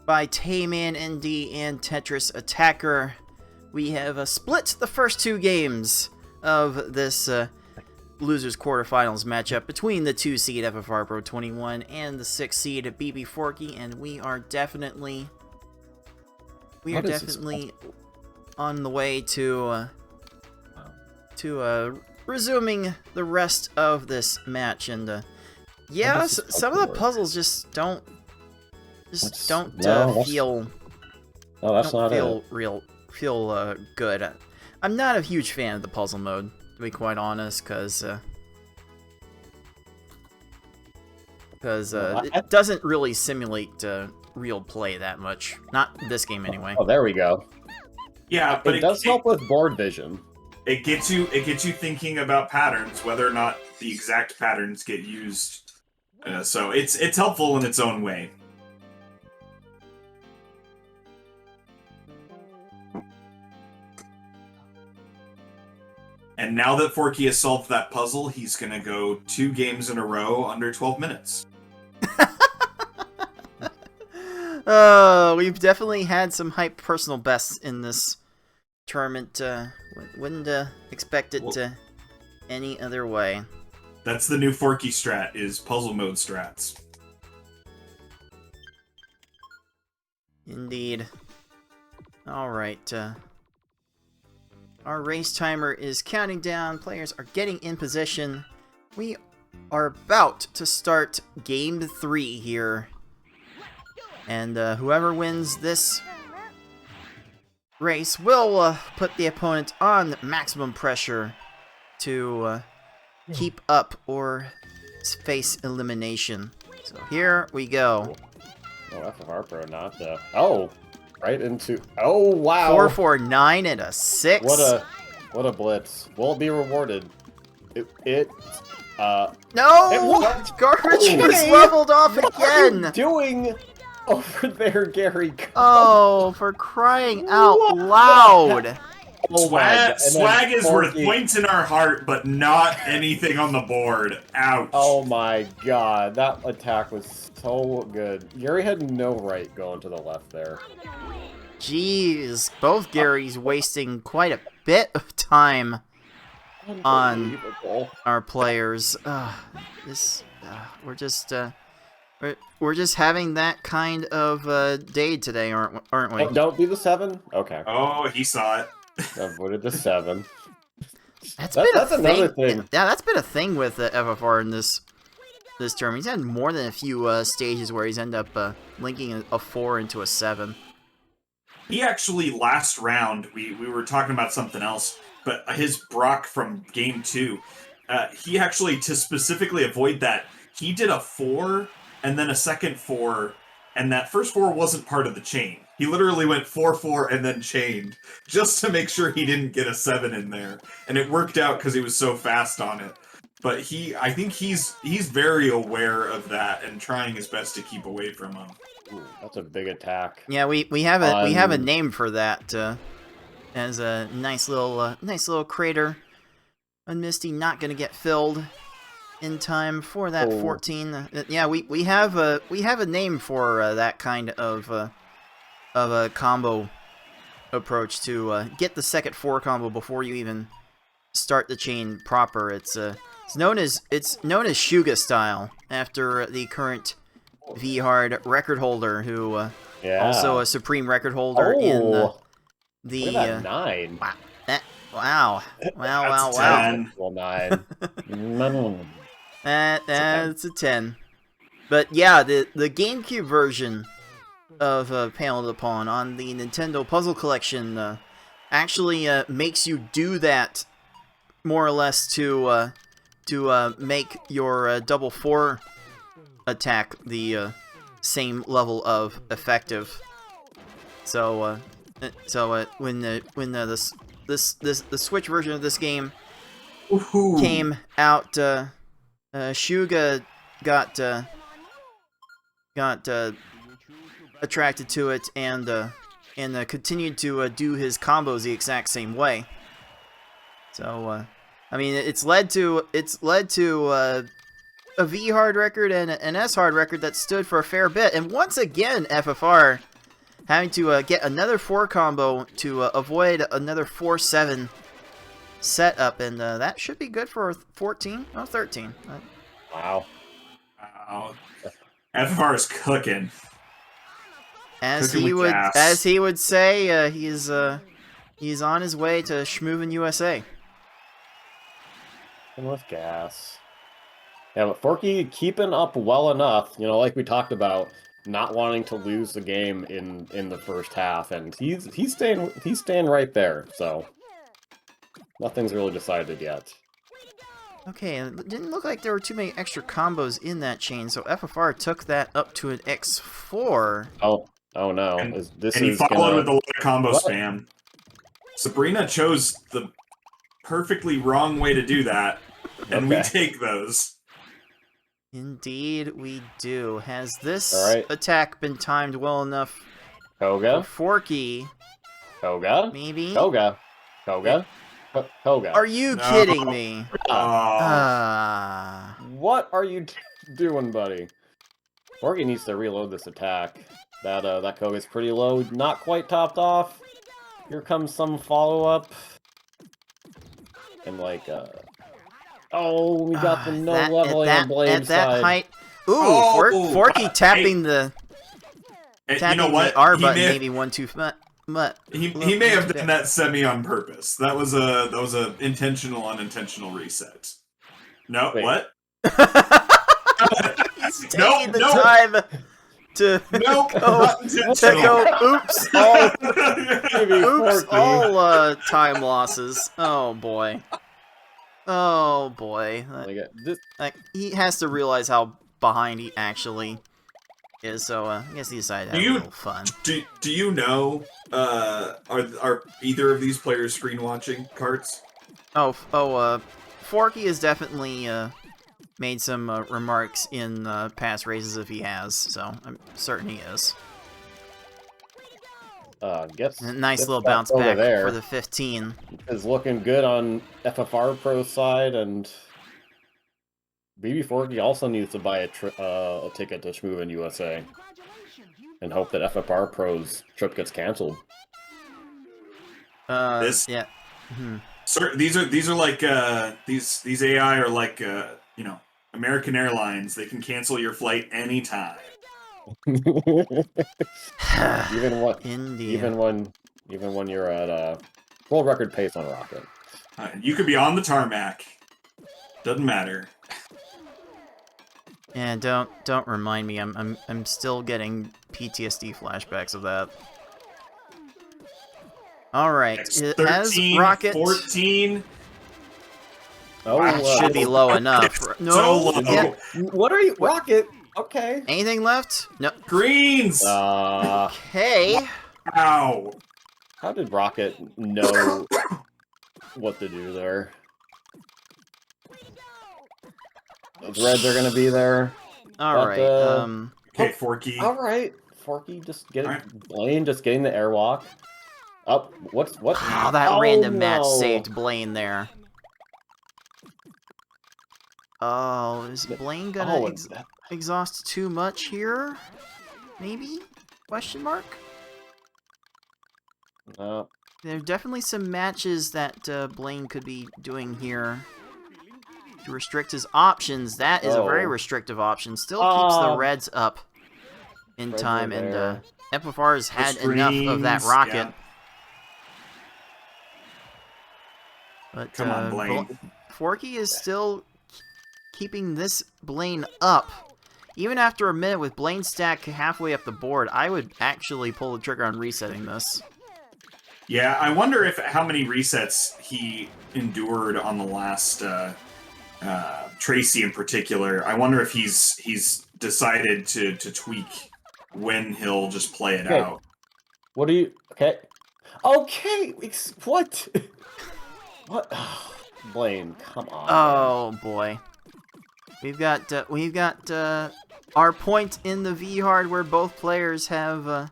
by Tayman ND and Tetris Attacker. We have split the first two games of this losers quarterfinals matchup between the 2-seed FFR Pro 21 and the 6-seed Bbforky, and we are definitely on the way to resuming the rest of this match. And yeah, some of the puzzles just don't feel good. I'm not a huge fan of the puzzle mode, to be quite honest, because it doesn't really simulate real play that much. Not this game, anyway. Oh, there we go. Yeah, but it does help with board vision. It gets you thinking about patterns, whether or not the exact patterns get used. So it's helpful in its own way. And now that Forky has solved that puzzle, he's gonna go 2 games in a row under 12 minutes. We've definitely had some hype personal bests in this tournament. Wouldn't expect it any other way. That's the new Forky strat, is puzzle mode strats. Indeed. Alright, our race timer is counting down. Players are getting in position. We are about to start game 3 here. And whoever wins this race will put the opponent on maximum pressure to keep up or face elimination. So here we go. Oh, FFR Pro, not the... Oh! Right into... Oh, wow! 4, 4, 9, and a 6. What a blitz. Will it be rewarded? No! What? Garbage was leveled off again! What are you doing over there, Gary? Oh, for crying out loud! Oh, Swag is worth points in our heart, but not anything on the board. Ouch. Oh my god, that attack was so good. Gary had no right going to the left there. Jeez, both Garys wasting quite a bit of time on our players. We're just having that kind of day today, aren't we? Oh, don't do the 7? Okay. Oh, he saw it. Avoided the 7. That's another thing. Yeah, that's been a thing with FFR in this term. He's had more than a few stages where he's ended up linking a 4 into a 7. He actually, last round, we were talking about something else, but his Brock from game 2, he actually, to specifically avoid that, he did a 4 and then a second 4, and that first 4 wasn't part of the chain. He literally went 4, 4 and then chained, just to make sure he didn't get a 7 in there. And it worked out because he was so fast on it. But I think he's very aware of that and trying his best to keep away from him. Ooh, that's a big attack. Yeah, we have a name for that, as a nice little crater. And Misty not gonna get filled in time for that 14. Yeah, we have a name for that kind of a combo approach to get the second 4 combo before you even start the chain proper. It's known as Shuga style, after the current V-Hard record holder, who also a supreme record holder in the look at that 9. Wow. That's 10. Well, 9. That's a 10. But yeah, the GameCube version of Panel of the Pawn on the Nintendo Puzzle Collection actually makes you do that more or less to make your double 4 attack the same level of effective. So when the Switch version of this game came out, Shuga got attracted to it and and continued to do his combos the exact same way. So, I mean, it's led to a V hard record and an S hard record that stood for a fair bit. And once again, FFR having to get another 4 combo to avoid another 4-7 setup, and that should be good for 14, oh 13. Wow. Wow. FFR is cooking. As Cooking he with would, gas. as he would say, he's on his way to Schmoovin USA. And with gas. Yeah, but Forky keeping up well enough, you know, like we talked about, not wanting to lose the game in the first half, and he's staying right there. So nothing's really decided yet. Okay, it didn't look like there were too many extra combos in that chain, so FFR took that up to an X4. Oh no! And This he is followed gonna... with a lot of combo What? spam. Sabrina chose the perfectly wrong way to do that, and we Okay. take those. Indeed, we do. Has this Alright. attack been timed well enough for Koga, Forky? Koga, Maybe? Koga, Koga, Koga. Are you No. kidding me? Oh. What are you doing, buddy? Forky needs to reload this attack. That Koga's pretty low, not quite topped off. Here comes some follow-up. And like, oh, we got the no leveling on Blade at that side. height. Ooh, Oh, Forky tapping the And tapping you know what? the R He button may- maybe 1-2 He may have done that semi on purpose. That was a intentional unintentional reset. No, Wait. what? He's taking Nope, the nope. time to Nope, go, not to intentional. go oops all Maybe oops Forky. all time losses. Oh boy. Oh boy. Like, he has to realize how behind he actually is, so I guess he decided to have a little fun. Do you know? Are either of these players screen watching cards? Forky has definitely made some remarks in past races if he has, so I'm certain he is. Gets A nice gets little that bounce Koga back there. for the 15. Is looking good on FFR Pro's side, and Bbforky also needs to buy a ticket to Schmoovin USA and hope that FFR Pro's trip gets canceled. This- Yeah. Mhm. Sir, these are like these AI are like you know, American Airlines. They can cancel your flight anytime. even what Indeed. even when you're at world record pace on Rocket. You could be on the tarmac. Doesn't matter. Yeah, don't remind me. I'm still getting PTSD flashbacks of that. All right, it has 13, Rocket. 14. Oh, That should be low enough. It's No, so low. yeah. What are you, Rocket? Okay. Anything left? No. Greens. Okay. Ow. How did Rocket know what to do there? Those reds are gonna be there. All But, right. Okay, Forky. All right, Forky, just get it. Alright. Blaine just getting the airwalk. Up. What? Oh, that Oh, random match no. saved Blaine there. Oh, is Blaine gonna Oh, exhaust too much here? Maybe? Question mark? no. There are definitely some matches that Blaine could be doing here to restrict his options. That is a very Oh. restrictive option. Still keeps the Ah. Reds up in Reds time, are and there. FFR has had Those enough of that greens, rocket. yeah. But Come on, Blaine. Forky is still keeping this Blaine up. Even after a minute with Blaine stack halfway up the board, I would actually pull the trigger on resetting this. Yeah, I wonder if how many resets he endured on the last Tracy in particular. I wonder if he's decided to tweak when he'll just play it Okay. out. What do you? Okay. Okay. What? What? Blaine, come on. Oh boy, we've got our point in the V hard where both players have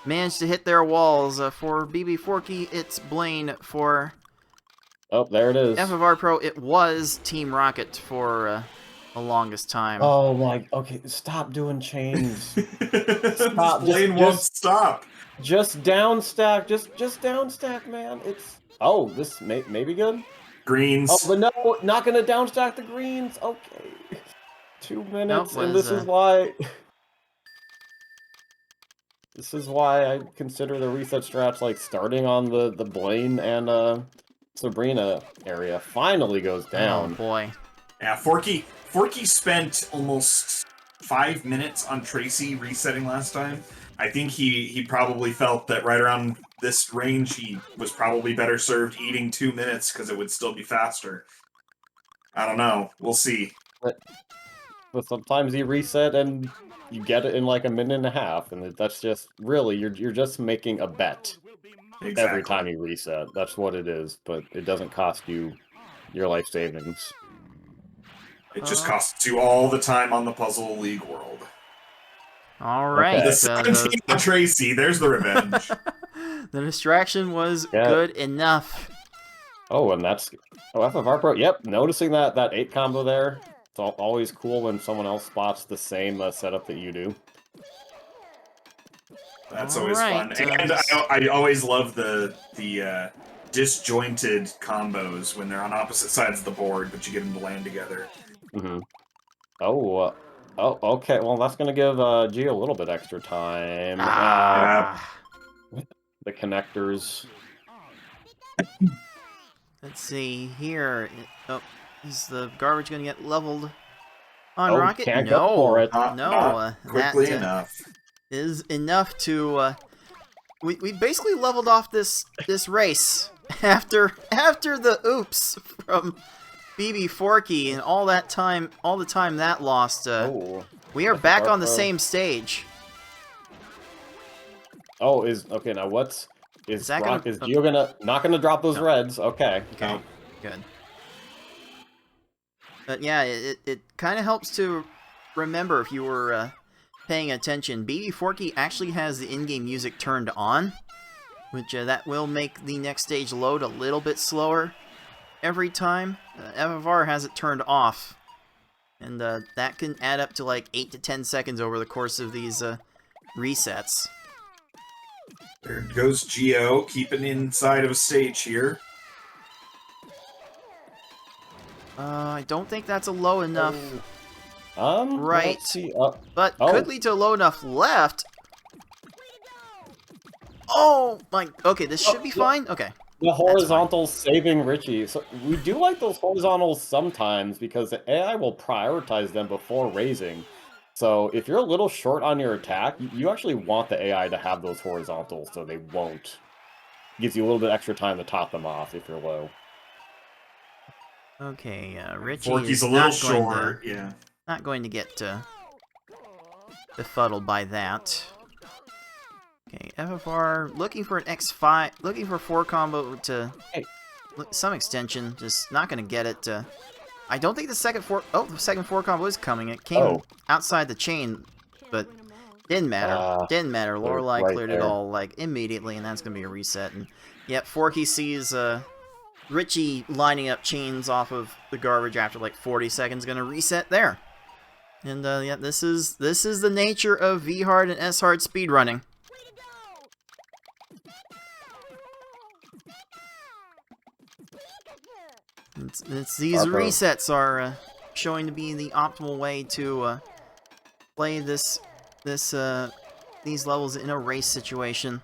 managed to hit their walls. For Bbforky, it's Blaine. For Oh, there it is. FFR Pro, it was Team Rocket for the longest time. Oh my, okay, stop doing chains. Stop, Blaine won't stop. Just down stack, just down stack, man. It's, oh, this may be good. Greens. Oh, but no, not gonna down stack the greens. Okay. 2 minutes, Nope, and this is why... This is why I consider the reset strats, like, starting on the Blaine and Sabrina area finally goes down. Oh boy. Yeah, Forky spent almost 5 minutes on Tracy resetting last time. I think he probably felt that right around this range he was probably better served eating 2 minutes because it would still be faster. I don't know. We'll see. But sometimes you reset and you get it in like a minute and a half, and that's just really you're just making a bet Exactly. every time you reset. That's what it is, but it doesn't cost you your life savings. It just costs you all the time on the Puzzle League world. All right. Okay. The 17 on Tracy, there's the revenge. The distraction was good enough. Oh, and that's FFR Pro. Yep, noticing that 8 combo there. It's always cool when someone else spots the same setup that you do. That's always fun. And I always love the disjointed combos when they're on opposite sides of the board, but you get them to land together. Mm-hmm. Oh, okay. Well, that's gonna give G a little bit extra time. The connectors. Let's see here. Oh, is the garbage going to get leveled on Rocket? Can't go for it. No. Quickly that enough. is enough to. We basically leveled off this race after the oops from Bbforky and all the time that lost. We are back on the same stage. Oh, okay. Now what's is Gio not gonna drop those reds? Okay. Okay. Good. But yeah, it kind of helps to remember if you were paying attention. Bbforky actually has the in-game music turned on, which that will make the next stage load a little bit slower every time. FFR has it turned off, and that can add up to like 8 to 10 seconds over the course of these resets. There goes Gio, keeping inside of a stage here. I don't think that's a low enough. Right. Let's see. But could lead to a low enough left. Oh my. Okay, this should be fine. Okay. The horizontals saving Richie. So we do like those horizontals sometimes because the AI will prioritize them before raising. So if you're a little short on your attack, you actually want the AI to have those horizontals so they won't. Gives you a little bit extra time to top them off if you're low. Okay, Richie Forky's is a little not going short, to, not going to get befuddled by that. Okay, FFR looking for an X5, looking for 4 combo to some extension, just not going to get it. I don't think the second 4 combo is coming. It came outside the chain, but didn't matter. Didn't matter. Lorelei cleared it all like immediately, and that's going to be a reset. And yep, Forky sees Richie lining up chains off of the garbage after like 40 seconds, going to reset there. And yeah, this is the nature of V-Hard and S-Hard speedrunning. These resets are showing to be the optimal way to play these levels in a race situation.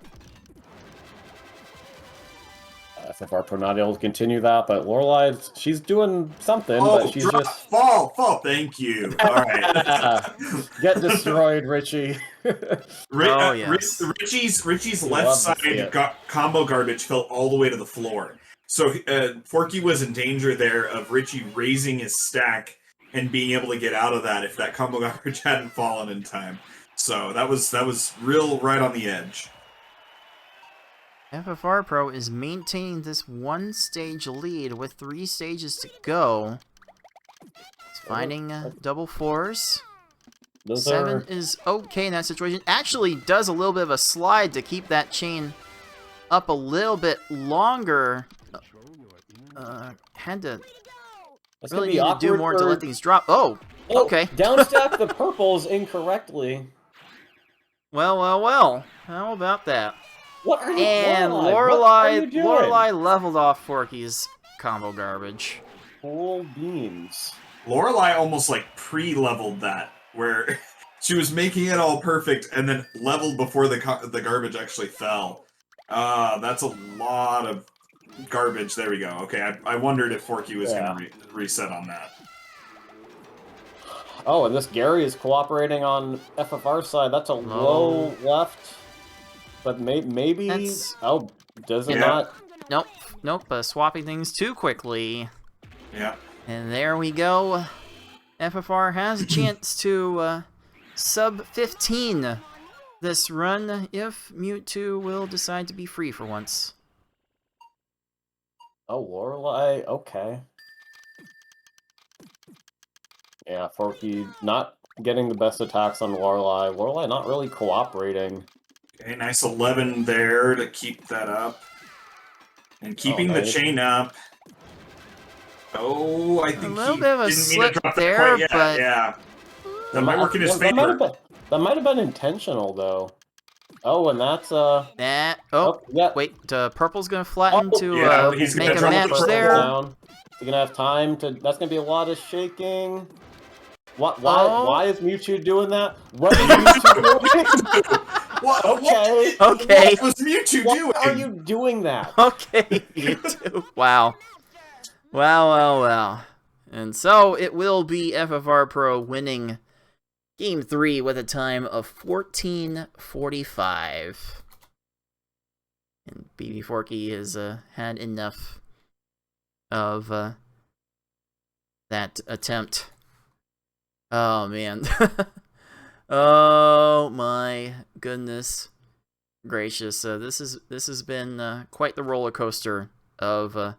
FFR Pro not able to continue that, but Lorelei, she's doing something, but she's just... Fall, thank you. Alright. Get destroyed, Richie. Yes. Richie's left side combo garbage fell all the way to the floor. So Forky was in danger there of Richie raising his stack and being able to get out of that if that combo garbage hadn't fallen in time. So that was real right on the edge. FFR Pro is maintaining this 1-stage lead with 3 stages to go. He's finding double 4s. Those 7 are... is okay in that situation. Actually does a little bit of a slide to keep that chain up a little bit longer. Had to That's really gonna be need to awkward do more to for... let these drop. Oh, Oh, okay. downstack the purples incorrectly. Well. How about that? What are you... And Lorelai, what are you doing? Lorelai leveled off Forky's combo garbage. Cool beans. Lorelai almost like pre-leveled that, where she was making it all perfect and then leveled before the garbage actually fell. That's a lot of garbage. There we go. Okay, I wondered if Forky was going to reset on that. Oh, and this Gary is cooperating on FFR side. That's a low left. But maybe... That's... Oh, does it not? Nope. Swapping things too quickly. Yeah. And there we go. FFR has a chance to sub 15 this run if Mewtwo will decide to be free for once. Oh, Lorelai, okay. Yeah, Forky not getting the best attacks on Lorelai. Lorelai not really cooperating. Okay, nice 11 there to keep that up. And keeping the chain up. Oh, I think a little he bit of a didn't mean slip to drop there, that quite yet. but... Yeah. That might work in his That favor. might have been intentional, though. Oh, and that's, yeah. Wait, purple's gonna flatten to he's gonna make a drop the match purple there. Down. He's gonna have time to... That's gonna be a lot of shaking. Why is Mewtwo doing that? What is Mewtwo doing? What? Okay. Okay. What was Mewtwo doing? Why are you doing that? Okay, Mewtwo. Wow. Well. And so it will be FFR Pro winning Game 3 with a time of 14:45. And Bbforky has had enough of that attempt. Oh, man. Oh, my goodness gracious. This has been quite the roller coaster of a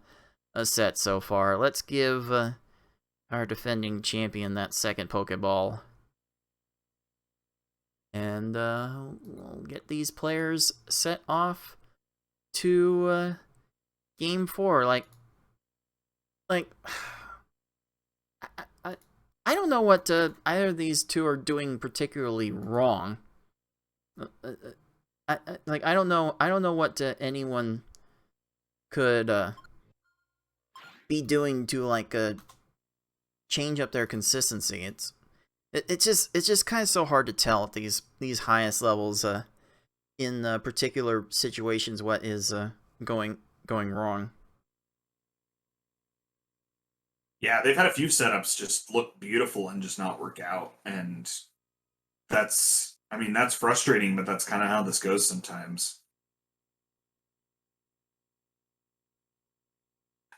set so far. Let's give our defending champion that second Pokeball. And we'll get these players set off to Game 4. Like I don't know what either of these two are doing particularly wrong. I don't know what anyone could be doing to change up their consistency. It's just kind of so hard to tell at these highest levels in particular situations what is going wrong. Yeah, they've had a few setups just look beautiful and just not work out, and that's frustrating, but that's kind of how this goes sometimes.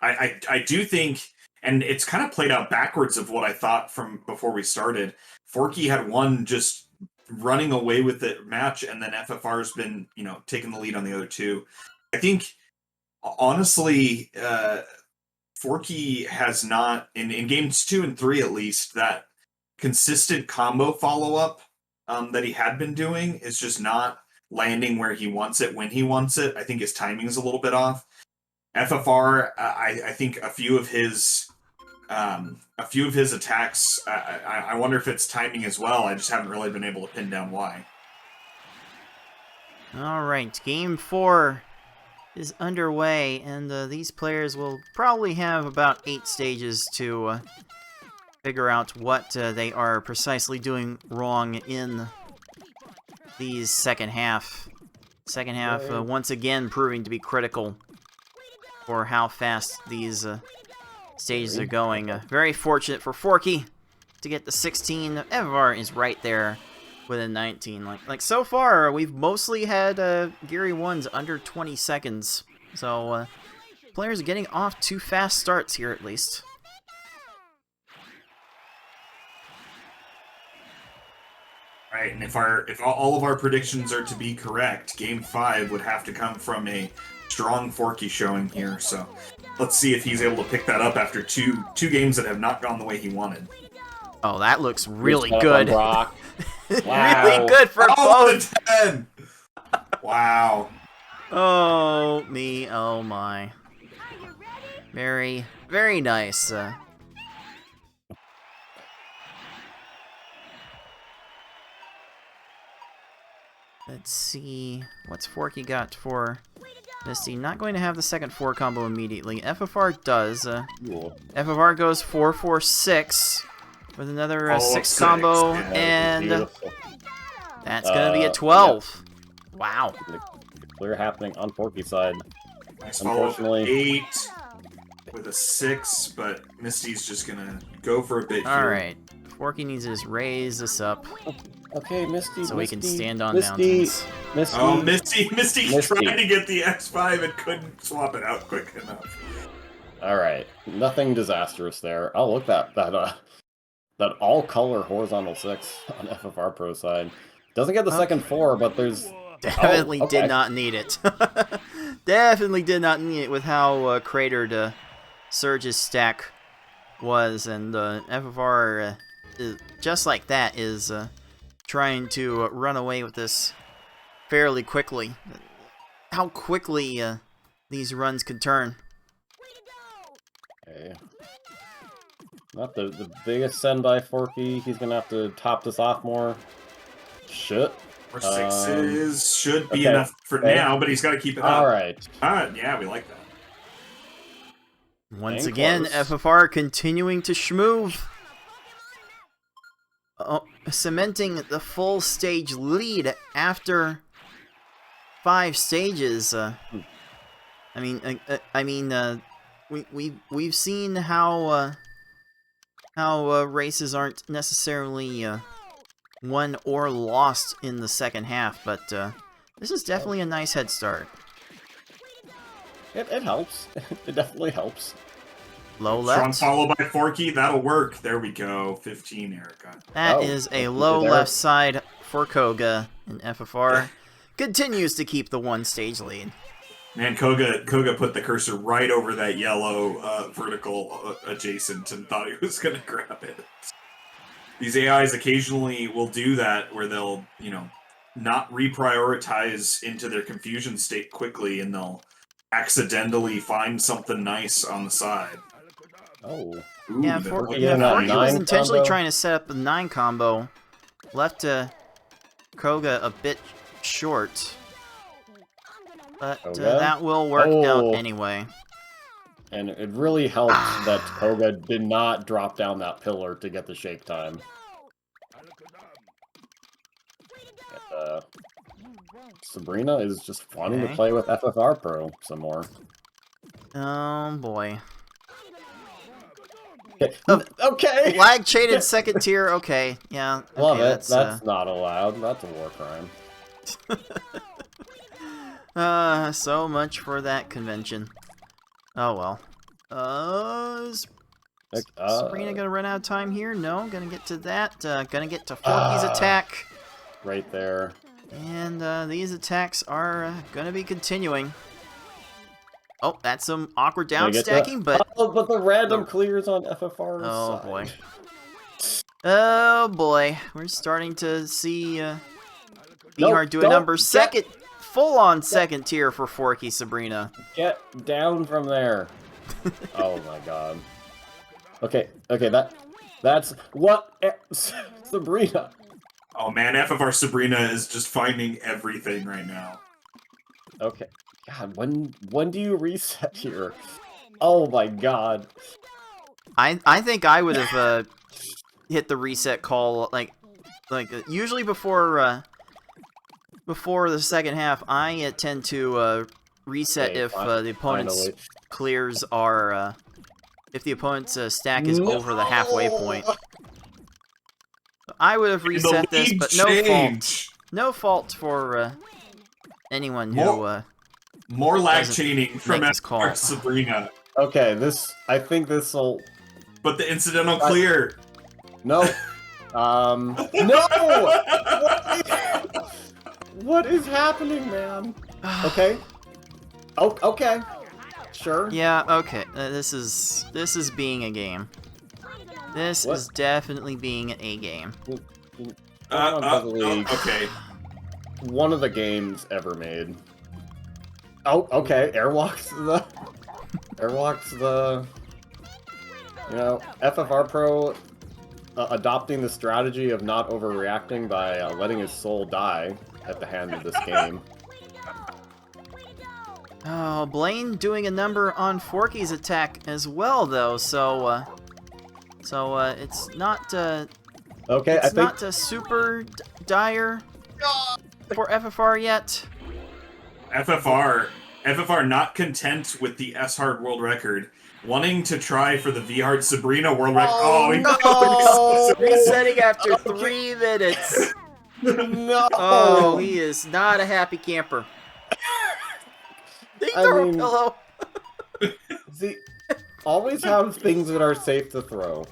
I do think, and it's kind of played out backwards of what I thought from before we started. Forky had one just running away with the match, and then FFR's been, taking the lead on the other two. I think, honestly, Forky has not, in games 2 and 3 at least, that consistent combo follow-up that he had been doing is just not landing where he wants it when he wants it. I think his timing is a little bit off. FFR, I think a few of his attacks, I wonder if it's timing as well. I just haven't really been able to pin down why. All right, Game 4 is underway, and these players will probably have about 8 stages to figure out what they are precisely doing wrong in these second half. Second half, once again, proving to be critical for how fast these stages are going. Very fortunate for Forky to get the 16. FFR is right there with a 19. Like so far, we've mostly had Geary 1s under 20 seconds. So players are getting off to fast starts here at least. Right, and if all of our predictions are to be correct, Game 5 would have to come from a strong Forky showing here. So let's see if he's able to pick that up after two games that have not gone the way he wanted. Oh, that looks really good. Wow. Really good for Oh, both. the 10! Wow. Oh, me. Oh, my. Very, very nice. Let's see. What's Forky got for Misty? Not going to have the second 4 combo immediately. FFR does. Cool. FFR goes 4-4-6 with another Follow-up 6 six. combo, Yeah, and beautiful. that's going to be a 12. Wow. Clear happening on Forky's side. Nice follow-up Unfortunately- 8 with a 6, but Misty's just gonna go for a bit here. Alright. Forky needs to just raise this up Okay, Misty. so we can Misty, stand on Misty, mountains. Misty. Oh, Misty's Misty. trying to get the X5 and couldn't swap it out quick enough. All right, nothing disastrous there. Oh, look that all-color horizontal 6 on FFR Pro side. Doesn't get the second 4, but there's Definitely okay. did not need it. Definitely did not need it with how cratered Surge's stack was, and FFR, just like that, is trying to run away with this fairly quickly. How quickly these runs can turn. Okay. Not the biggest send by Forky. He's gonna have to top this off more. Shit. Or 6 should be okay, enough for okay. now, but he's got to keep it up. All right. Yeah, we like that. Once Dang again, close. FFR continuing to schmoove. Cementing the full stage lead after 5 stages. We've seen how races aren't necessarily won or lost in the second half, but this is definitely a nice head start. It helps. It definitely helps. Low Strong left. follow by Forky. That'll work. There we go. 15, Erica. That Oh, is a okay, low there. left side for Koga, and FFR continues to keep the 1 stage lead. Man, Koga put the cursor right over that yellow vertical adjacent and thought he was going to grab it. These AIs occasionally will do that where they'll, not reprioritize into their confusion state quickly, and they'll accidentally find something nice on the side. Oh. Ooh, Yeah, that Forky looked Yeah, that was 9 intentionally combo. trying to set up a 9 combo. Left Koga a bit short. But Koga? that will work Oh. out anyway. And it really helped that Koga did not drop down that pillar to get the shake time. And, Sabrina is just wanting Okay. to play with FFR Pro some more. Oh boy. Okay! Lag shaded second tier, okay. Yeah. Okay, Love it. that's That's not allowed. That's a war crime. so much for that convention. Oh well. Sabrina gonna run out of time here? No, gonna get to that. Gonna get to Forky's attack. Right there. And these attacks are gonna be continuing. Oh, that's some awkward down Gonna get stacking, but Oh, but the random clears on FFR's oh side. boy. Oh boy, we're starting to see Bihar do a don't number get- second, full on second tier for Forky Sabrina. Get down from there. Oh my god. Okay, that's what Sabrina. Oh man, FFR Sabrina is just finding everything right now. Okay. God, when do you reset here? Oh my god. I think I would have hit the reset call like usually before the second half. I tend to reset Okay, if the opponent's finally. clears are if the opponent's stack is over the halfway point. I would have And the reset this, lead but no fault. change. No fault for anyone who More lag doesn't chaining from make this call. FFR Sabrina. Okay, I think this'll But the incidental clear. no. No! What is happening, man? Okay. Oh, okay. Sure. Yeah, okay. This is being a game. This What? is definitely being a game. Pokemon Puzzle League. Okay. One of the games ever made. Oh, okay. Airwalk's the. You know, FFR Pro adopting the strategy of not overreacting by letting his soul die at the hand of this game. Oh, Blaine doing a number on Forky's attack as well, though. So it's not. Okay, It's I think not super dire for FFR yet. FFR not content with the S-Hard world record, wanting to try for the V-Hard Sabrina world record. Oh, resetting after 3 minutes. no. Oh, he is not a happy camper. They throw a pillow. See, always have things that are safe to throw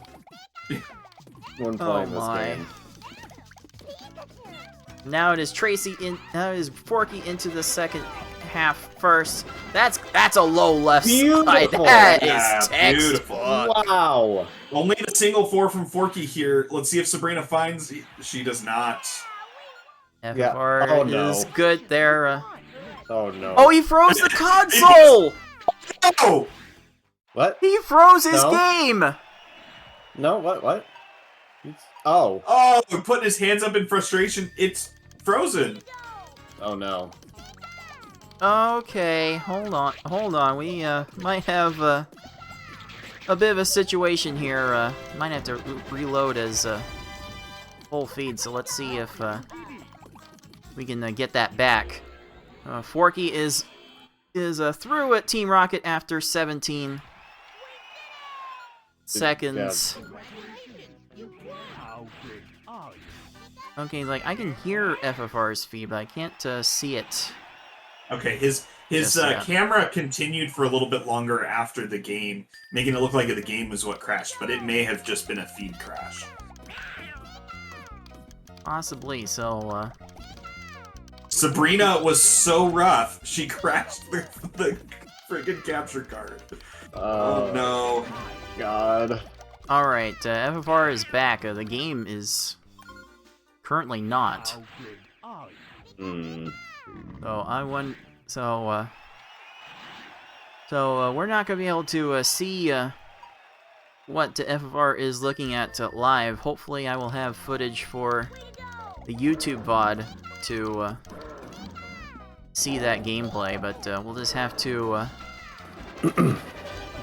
when playing this game. Now it is Tracy in. Now it is Forky into the second half first. That's a low left side. That is beautiful. Wow. Only the single 4 from Forky here. Let's see if Sabrina finds. She does not. FFR is good there. Oh no. Oh, he froze the console! Oh! What? He froze his game! No, what? Oh. Oh, putting his hands up in frustration. It's frozen. Oh no. Okay, hold on. We might have a bit of a situation here. Might have to reload as full feed. So let's see if we can get that back. Forky is through at Team Rocket after 17 seconds. Okay, like I can hear FFR's feed, but I can't see it. Okay, his camera continued for a little bit longer after the game, making it look like the game was what crashed, but it may have just been a feed crash. Possibly. So. Sabrina was so rough, she crashed the friggin' capture card. Oh no. God. Alright, FFR is back. The game is currently not. So we're not going to be able to see what FFR is looking at live. Hopefully I will have footage for the YouTube VOD to see that gameplay, but we'll just have to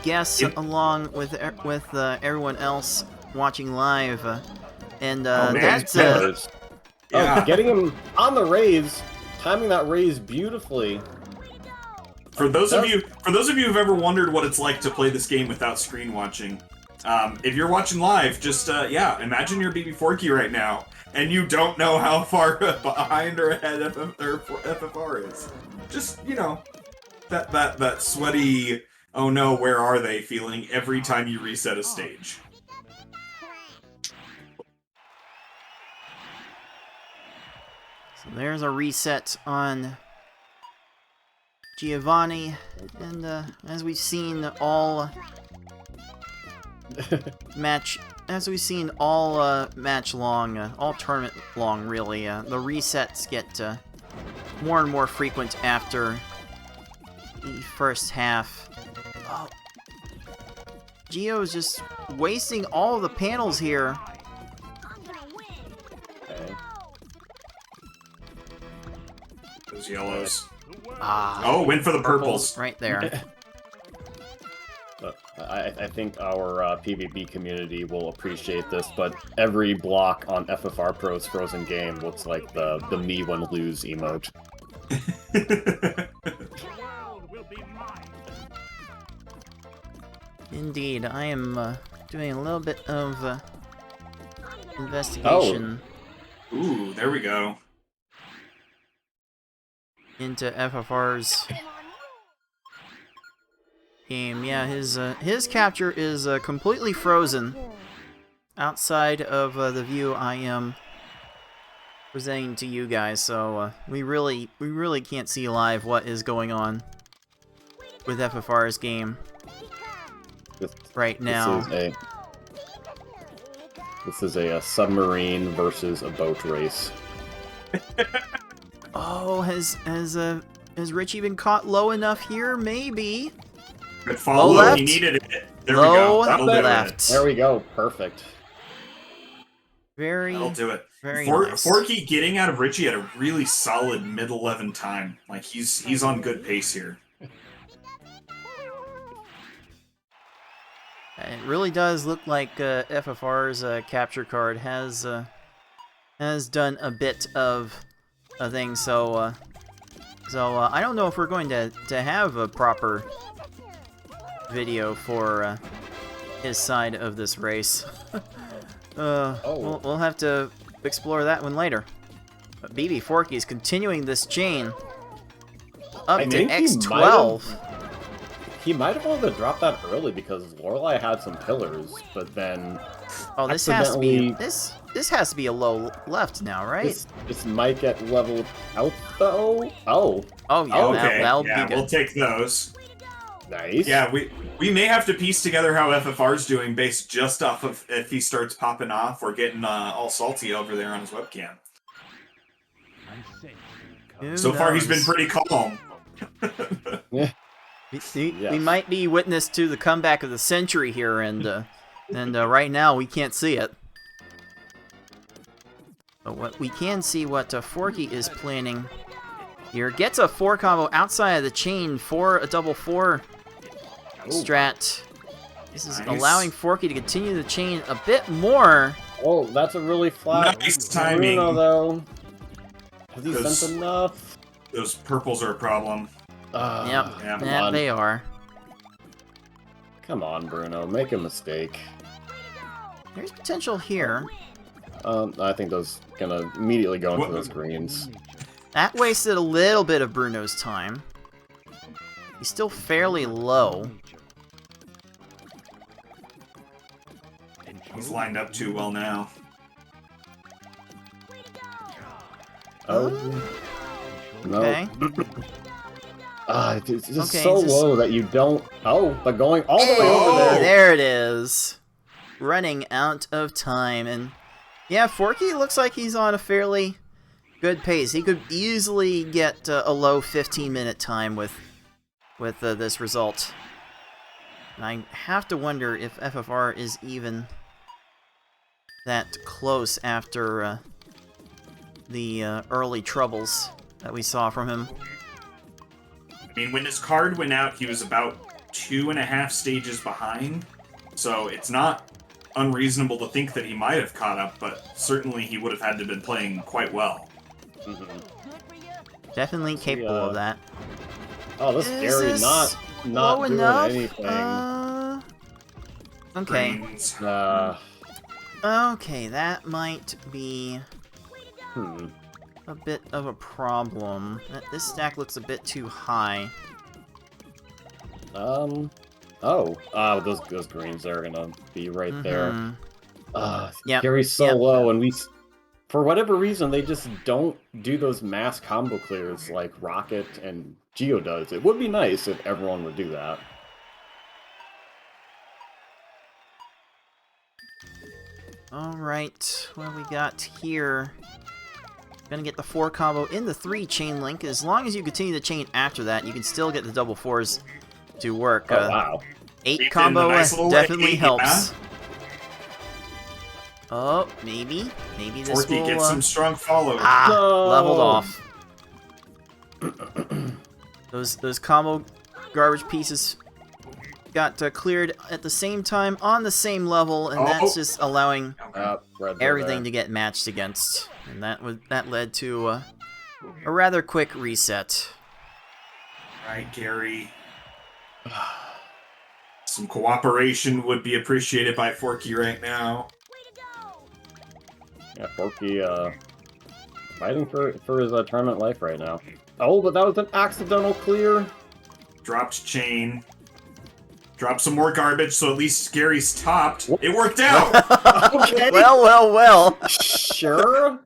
guess along with everyone else watching live, and that's getting him on the raise, timing that raise beautifully. For those of you who've ever wondered what it's like to play this game without screen watching, if you're watching live, just imagine you're Bbforky right now, and you don't know how far behind or ahead FFR is. Just, that sweaty, oh no, where are they feeling every time you reset a stage. So there's a reset on Giovanni, and as we've seen all match long, all tournament long, really, the resets get more and more frequent after the first half. Oh, Gio is just wasting all of the panels here. Okay. Those yellows. Oh, win for the purples. Right there. I think our PvP community will appreciate this, but every block on FFR Pro's Frozen game looks like the me when lose emote. Indeed, I am doing a little bit of investigation. Ooh, there we go. Into FFR's game. Yeah, his capture is completely frozen outside of the view I am presenting to you guys. So we really can't see live what is going on with FFR's game right now. This is a submarine versus a boat race. Oh, has Richie been caught low enough here? Maybe. Good follow. left. He needed it. There Low we go. That'll do it. left. There we go. Perfect. Very, That'll do it. very nice. Forky getting out of Richie at a really solid mid-11 time. Like he's on good pace here. It really does look like FFR's capture card has done a bit of a thing. So I don't know if we're going to have a proper video for his side of this race. We'll have to explore that one later. But Bbforky is continuing this chain up I to think X12. He might have wanted to drop that early because Lorelei had some pillars, but then Oh, this has to be accidentally- this has to be a low left now, right? this might get leveled out though. Oh, Oh yeah, Okay, that'll yeah, be good. we'll take those. nice. Yeah, we may have to piece together how FFR's doing based just off of if he starts popping off or getting all salty over there on his webcam. Who So far, he's been knows? pretty calm. We Yes. might be witness to the comeback of the century here, and right now we can't see it. But what we can see, what Forky is planning here, gets a 4 combo outside of the chain for a double 4 strat. This is Nice. allowing Forky to continue the chain a bit more. Oh, that's a really flat Nice timing. Bruno, though. Has he Those- sent enough? Those purples are a problem. Yep, yeah, come yeah, on. they are. Come on, Bruno, make a mistake. There's potential here. I think those gonna immediately go into What- those greens. That wasted a little bit of Bruno's time. He's still fairly low. He's lined up too well now. Oh, no. Okay. It's just Okay, so it's just- low that you don't. Oh, but going all the way Hey, over there. there it is. Running out of time. And yeah, Forky looks like he's on a fairly good pace. He could easily get a low 15-minute time with this result. And I have to wonder if FFR is even that close after the early troubles that we saw from him. I mean, when his card went out, he was about 2.5 stages behind. So it's not unreasonable to think that he might have caught up, but certainly he would have had to have been playing quite well. Mhm. Definitely capable of that. Oh, this Is Gary this not low doing enough? anything. Okay. Greens. Okay, that might be Hmm. a bit of a problem. This stack looks a bit too high. Those greens are gonna be right there. Mhm. Yep, Gary's so yep. low, and for whatever reason, they just don't do those mass combo clears like Rocket and Geo does. It would be nice if everyone would do that. Alright, what do we got here? Gonna get the 4 combo in the 3 chain link. As long as you continue the chain after that, you can still get the double 4s to work. Oh, wow. 8 Creep in combo the nice little definitely 8, helps. yeah. Oh, maybe this Forky will... gets some strong follow. No. Leveled off. Those combo garbage pieces got cleared at the same time on the same level, and that's just allowing Red everything to get matched against, and that led to a rather quick reset. Right, Gary. Some cooperation would be appreciated by Forky right now. Yeah, Forky, fighting for his tournament life right now. Oh, but that was an accidental clear. Dropped chain. Dropped some more garbage, so at least Gary's topped. It worked out! Okay. Well. Sure.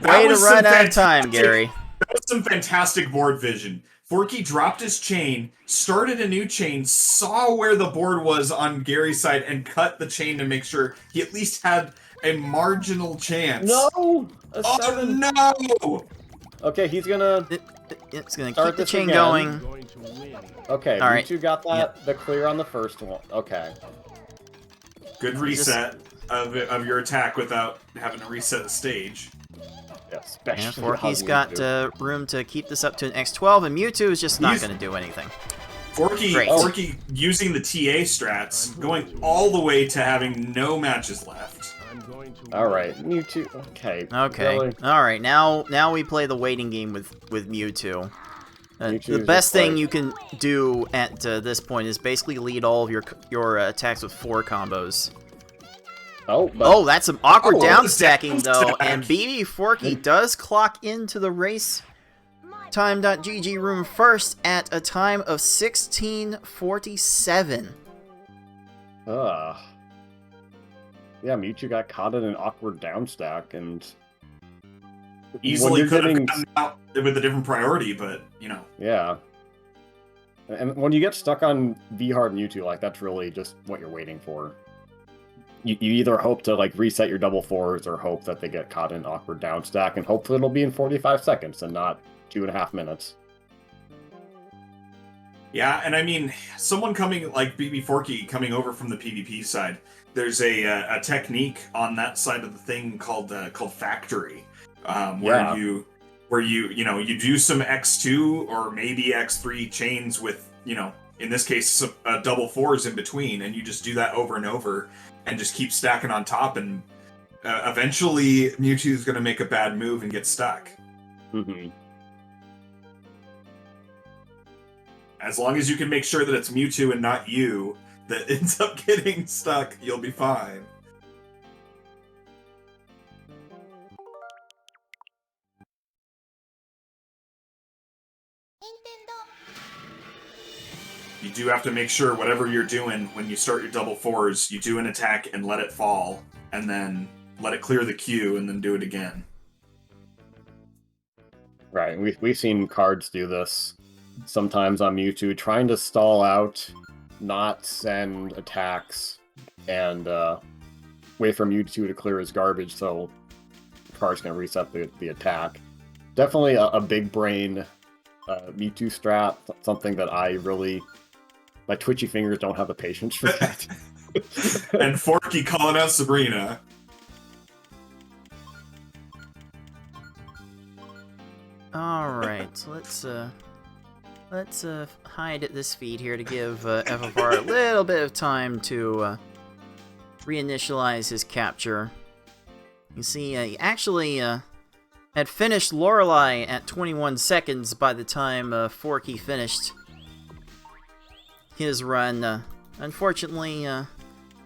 That Way to was some run out of time, fantastic- Gary. That was some fantastic board vision. Forky dropped his chain, started a new chain, saw where the board was on Gary's side, and cut the chain to make sure he at least had a marginal chance. No! A Oh 7! no! Okay, he's gonna... It's gonna Start keep the this chain again. going. Okay, All right. Mewtwo got that, the clear on the first one. Okay. Good reset of your attack without having to reset the stage. Yeah, especially And Forky's on got Mewtwo. room to keep this up to an X12, and Mewtwo is just not going to do anything. Great. Forky using the TA strats, going all the way to having no matches left. Alright, Mewtwo. Okay. Okay. Really? All right. Now we play the waiting game with Mewtwo. The Mewtwo's best just thing like- you can do at this point is basically lead all of your attacks with 4 combos. Oh, but... Oh, that's some awkward Oh, down that's stacking though, down and stack. Bbforky does clock into the race time.gg room first at a time of 16:47. Yeah, Mewtwo got caught in an awkward down stack, and... when Easily you're could have getting- gotten out with a different priority, but, you know. Yeah. And when you get stuck on V-Hard Mewtwo, like, that's really just what you're waiting for. You either hope to, like, reset your double fours or hope that they get caught in awkward down stack, and hopefully it'll be in 45 seconds and not 2.5 minutes. Yeah, and I mean, someone coming, like Bbforky coming over from the PvP side, there's a technique on that side of the thing called Factory, where you do some X2 or maybe X3 chains with, in this case, double fours in between, and you just do that over and over and just keep stacking on top, and eventually Mewtwo's going to make a bad move and get stuck. Mm-hmm. As long as you can make sure that it's Mewtwo and not you that ends up getting stuck, you'll be fine. You do have to make sure whatever you're doing when you start your double fours, you do an attack and let it fall, and then let it clear the queue, and then do it again. Right, we've seen cards do this sometimes on Mewtwo, trying to stall out, not send attacks, and wait for Mewtwo to clear his garbage so the card's going to reset the attack. Definitely a big brain Mewtwo strat, something that I really... My twitchy fingers don't have the patience for that. And Forky calling out Sabrina. All right, so let's hide at this feed here to give FFR a little bit of time to reinitialize his capture. You see, he actually had finished Lorelei at 21 seconds by the time Forky finished his run. Unfortunately,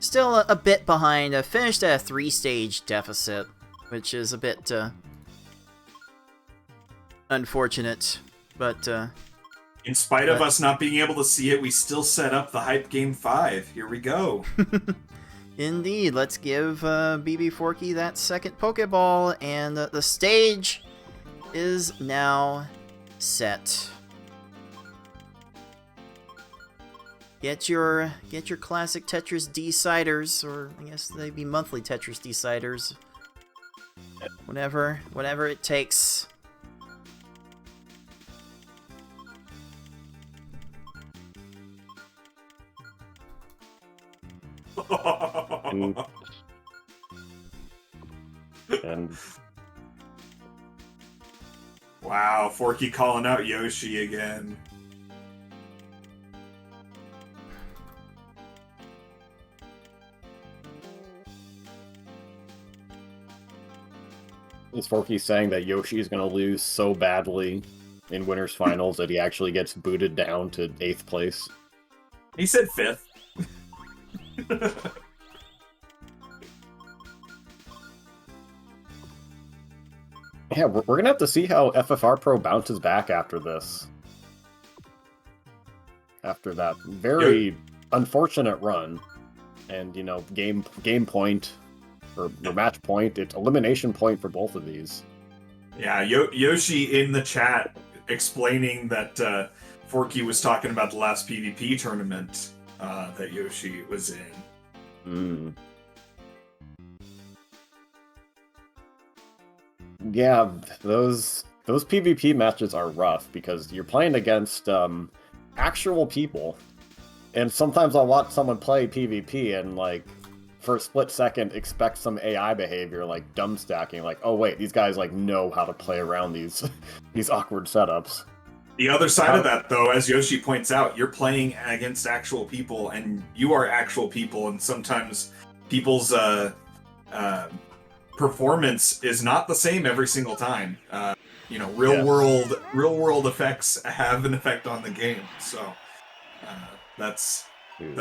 still a bit behind. Finished at a 3-stage deficit, which is a bit unfortunate, but in spite of us not being able to see it, we still set up the hype game 5. Here we go. Indeed, let's give Bbforky that second Pokeball, and the stage is now set. Get your classic Tetris deciders, or I guess they'd be monthly Tetris deciders. Whatever it takes. And Wow, Forky calling out Yoshi again. is Forky saying that Yoshi is going to lose so badly in Winners Finals that he actually gets booted down to 8th place? He said 5th. Yeah, we're going to have to see how FFR Pro bounces back after this. After that very unfortunate run. And, game point, or match point, it's elimination point for both of these. Yeah, Yoshi in the chat explaining that Forky was talking about the last PvP tournament that Yoshi was in. Yeah, those PvP matches are rough because you're playing against actual people, and sometimes I'll watch someone play PvP and like for a split second expect some AI behavior like dumb stacking, like oh wait, these guys like know how to play around these these awkward setups. The other side of that, though, as Yoshi points out, you're playing against actual people, and you are actual people, and sometimes people's performance is not the same every single time. Real world effects have an effect on the game, so that's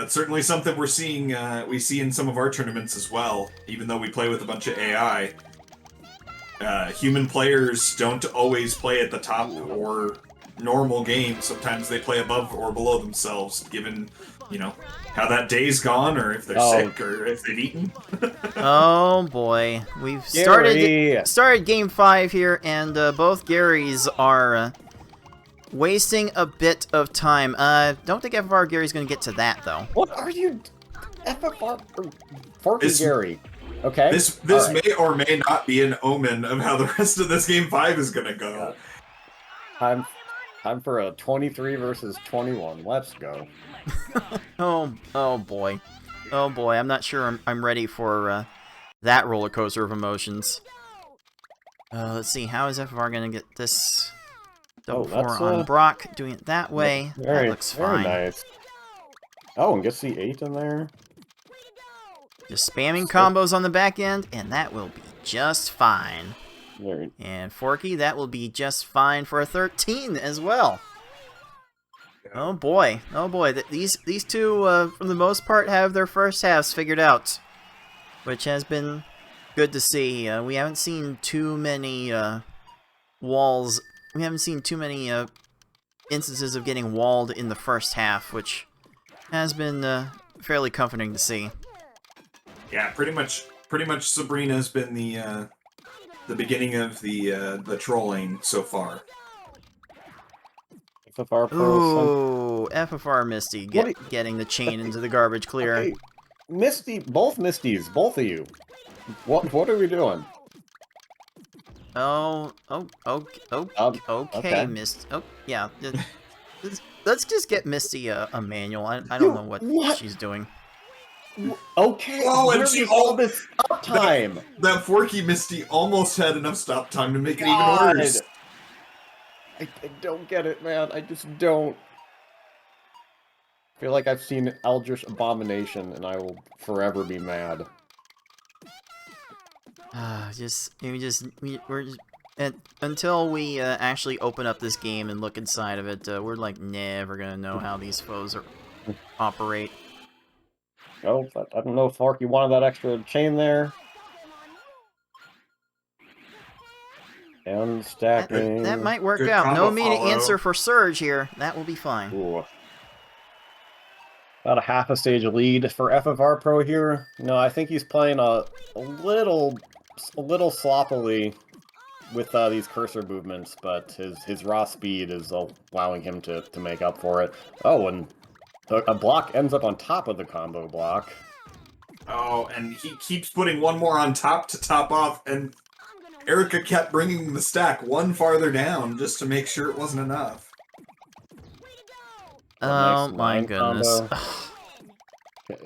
certainly something we're seeing. We see in some of our tournaments as well. Even though we play with a bunch of AI, human players don't always play at the top or normal game. Sometimes they play above or below themselves, given how that day's gone, or if they're sick, or if they've eaten. Oh boy, we've started game 5 here, and both Garys are wasting a bit of time. Don't think FFR Gary's gonna get to that though. What are you, FFR Forky Gary? Okay. This may or may not be an omen of how the rest of this game 5 is gonna go. Time for a 23 versus 21. Let's go. Oh boy. Oh boy, I'm not sure I'm ready for that roller coaster of emotions. Let's see, how is FFR gonna get this double 4 on Brock? Doing it that way. That looks fine. Very nice. Oh, and gets the 8 in there. Just spamming combos on the back end, and that will be just fine. And Forky, that will be just fine for a 13 as well. Oh boy, these two, for the most part, have their first halves figured out, which has been good to see. We haven't seen too many walls. We haven't seen too many instances of getting walled in the first half, which has been fairly comforting to see. Yeah, pretty much Sabrina's been the beginning of the trolling so far. FFR Pro. Ooh, FFR Misty getting the chain into the garbage clear. Okay. Misty, both Misties, both of you. What are we doing? Okay, Misty. Oh, yeah. Let's just get Misty a manual. I don't know what she's doing. Okay. Oh, and she all this stop time. That Forky Misty almost had enough stop time to make it even worse. I don't get it, man. I just don't. I feel like I've seen Eldritch Abomination, and I will forever be mad. Until we actually open up this game and look inside of it, we're like never gonna know how these foes operate. Oh, I don't know if Forky wanted that extra chain there. And stacking. That might work Good out. No combo immediate follow. answer for Surge here. That will be fine. Ooh. About a half a stage lead for FFR Pro here. No, I think he's playing a little sloppily with these cursor movements, but his raw speed is allowing him to make up for it. Oh, and a block ends up on top of the combo block. Oh, and he keeps putting one more on top to top off, and Erica kept bringing the stack one farther down just to make sure it wasn't enough. Oh my goodness. Okay.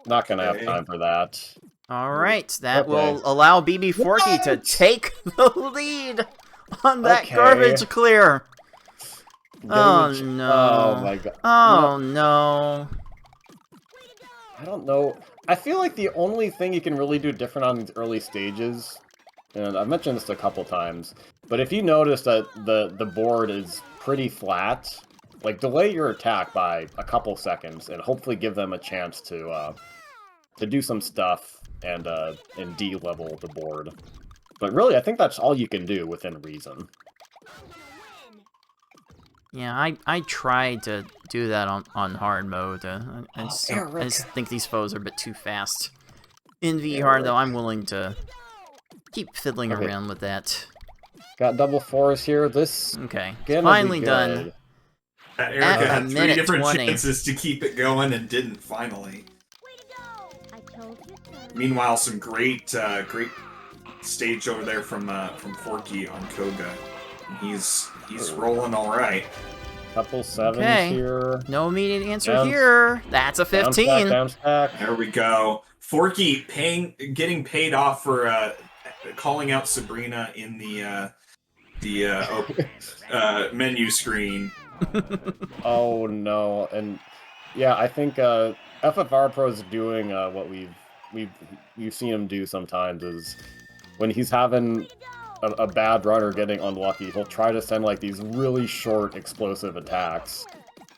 Not gonna have time for that. Alright, that will allow Bbforky to take the lead on that garbage clear. Oh no. Oh my god. Oh no. I don't know. I feel like the only thing you can really do different on these early stages, and I've mentioned this a couple times, but if you notice that the board is pretty flat, like delay your attack by a couple seconds and hopefully give them a chance to do some stuff and de-level the board. But really, I think that's all you can do within reason. Yeah, I tried to do that on hard mode. I just think these foes are a bit too fast. In VR, though, I'm willing to keep fiddling around with that. Got double fours here. This finally done. Erica had 3 different chances to keep it going and didn't finally. Meanwhile, some great stage over there from Forky on Koga. He's rolling all right. Couple sevens Okay. here. No immediate answer Bounce. here. That's a 15. Bounce back. There we go. Forky getting paid off for calling out Sabrina in the menu screen. Oh no, and yeah, I think FFR Pro is doing what we've seen him do sometimes is when he's having a bad run or getting unlucky, he'll try to send like these really short explosive attacks,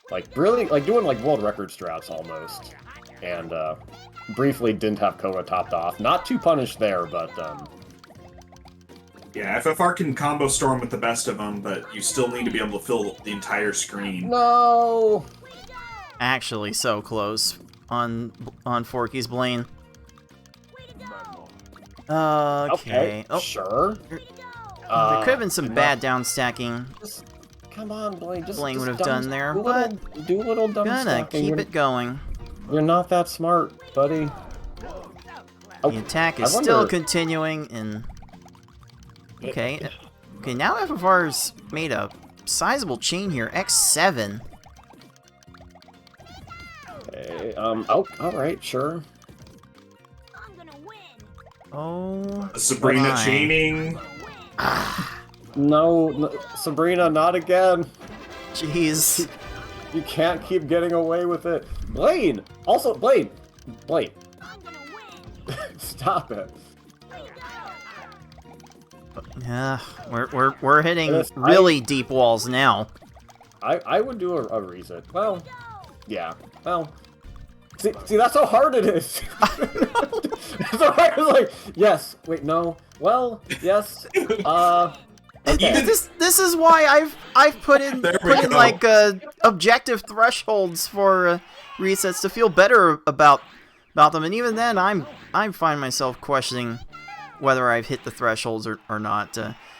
like really like doing like world record strats almost, and briefly didn't have Koga topped off. Not too punished there, but Yeah, FFR can combo storm with the best of them, but you still need to be able to fill the entire screen. no. Actually, so close on Forky's Blaine. Okay. Oh, Sure. there could have been some bad down stacking. Just, come on, Blaine. Blaine would have dumb- done there, do a but little, do a little dumb gonna stacking. keep You're- it going. You're not that smart, buddy. Oh, The attack I is wonder- still continuing, and okay, now FFR's made a sizable chain here. X7. Okay, oh, all right, sure. Oh, Sabrina my. chaining. No, Sabrina, not again. Jeez. You can't keep getting away with it. Blaine! Also, Blaine! Stop it. Yeah, we're hitting Yes, really deep walls now. I would do a reset. Well, yeah. Well, see, that's how hard it is. So I was like, yes. Wait, no. Well, yes. Okay. This is why I've put in There we go. like objective thresholds for resets to feel better about them, and even then I find myself questioning whether I've hit the thresholds or not.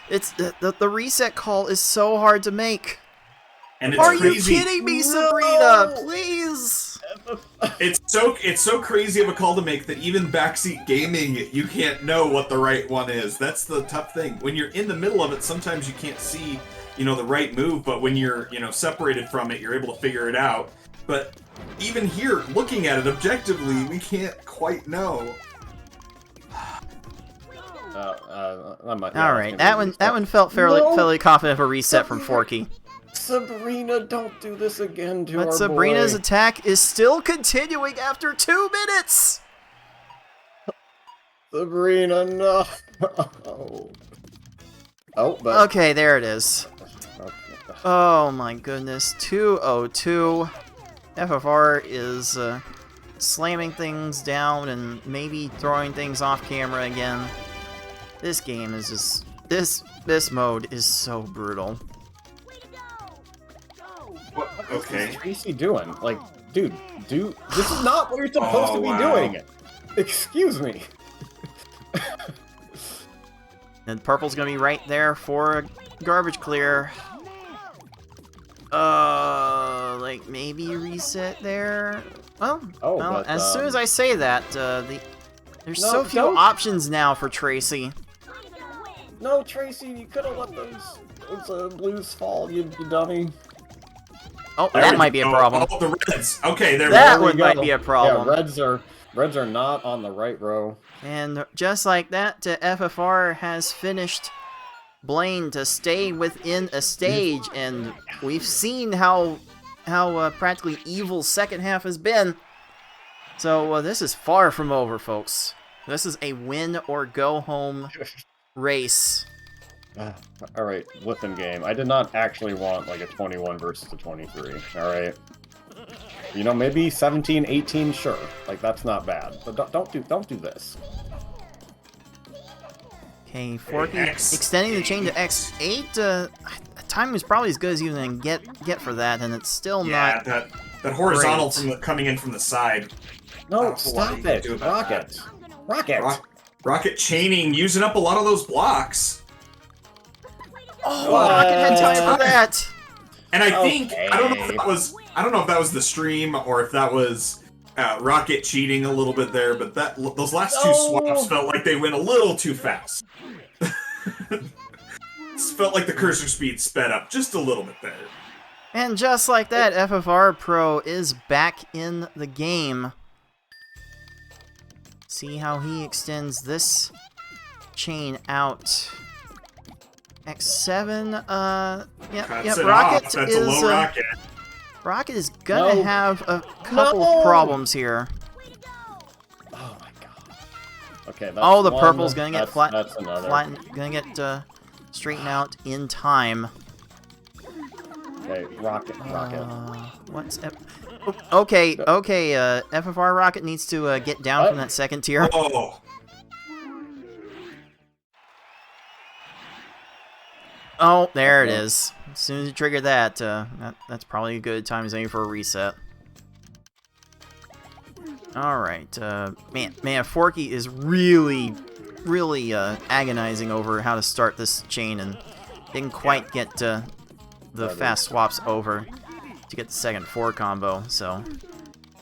It's the reset call is so hard to make. And it's Are crazy. you kidding me, Sabrina? Please. It's so crazy of a call to make that even backseat gaming, you can't know what the right one is. That's the tough thing. When you're in the middle of it, sometimes you can't see, the right move. But when you're, separated from it, you're able to figure it out. But even here, looking at it objectively, we can't quite know. All right, that one felt fairly confident of a reset from Forky. Sabrina, don't do this again to But our Sabrina's boy. attack is still continuing after 2 minutes. Sabrina, no. Oh, but Okay, there it is. Oh my goodness, 202. FFR is slamming things down and maybe throwing things off camera again. This game is just this mode is so brutal. Okay. What's Tracy doing? Like, dude, this is not what you're supposed to be wow. doing. Excuse me. And purple's gonna be right there for a garbage clear. Like maybe reset there. Well, But, as soon as I say that, there's No, so few don't. options now for Tracy. No, Tracy, you could have let those blues fall, you dummy. Oh, There that we might be a go. problem. Oh, the Reds. Okay, there That we one we might go. be a problem. Yeah, reds are not on the right row. And just like that, FFR has finished Blaine to stay within a stage, and we've seen how practically evil second half has been. So this is far from over, folks. This is a win or go home race. All right, listen, game. I did not actually want like a 21 versus a 23. All right. Maybe 17, 18, sure. Like that's not bad. But don't do this. Okay, Forky X8. extending the chain to X8. Time is probably as good as you can get for that, and it's still Yeah, not. that horizontal great. coming in from the side. No, What stop you can it. do about that. Rocket. Rocket chaining, using up a lot of those blocks. Oh, Rocket had time for that. And I think Okay. I don't know if that was the stream or if that was Rocket cheating a little bit there, but those last two swaps felt like they went a little too fast. Felt like the cursor speed sped up just a little bit there. And just like that, FFR Pro is back in the game. See how he extends this chain out. X7, yep, Rocket That's is a low rocket. Rocket is gonna have a couple of problems here. Oh my god. Okay, that's Oh, the one. purple's gonna get That's another. gonna get straightened out in time. Okay, rocket. What's okay? FFR Rocket needs to get down from that second tier. Oh. Oh, there it is. As soon as you trigger that, that's probably a good time as any for a reset. Alright, man, Forky is really agonizing over how to start this chain and didn't quite get the fast swaps over to get the second 4 combo, so...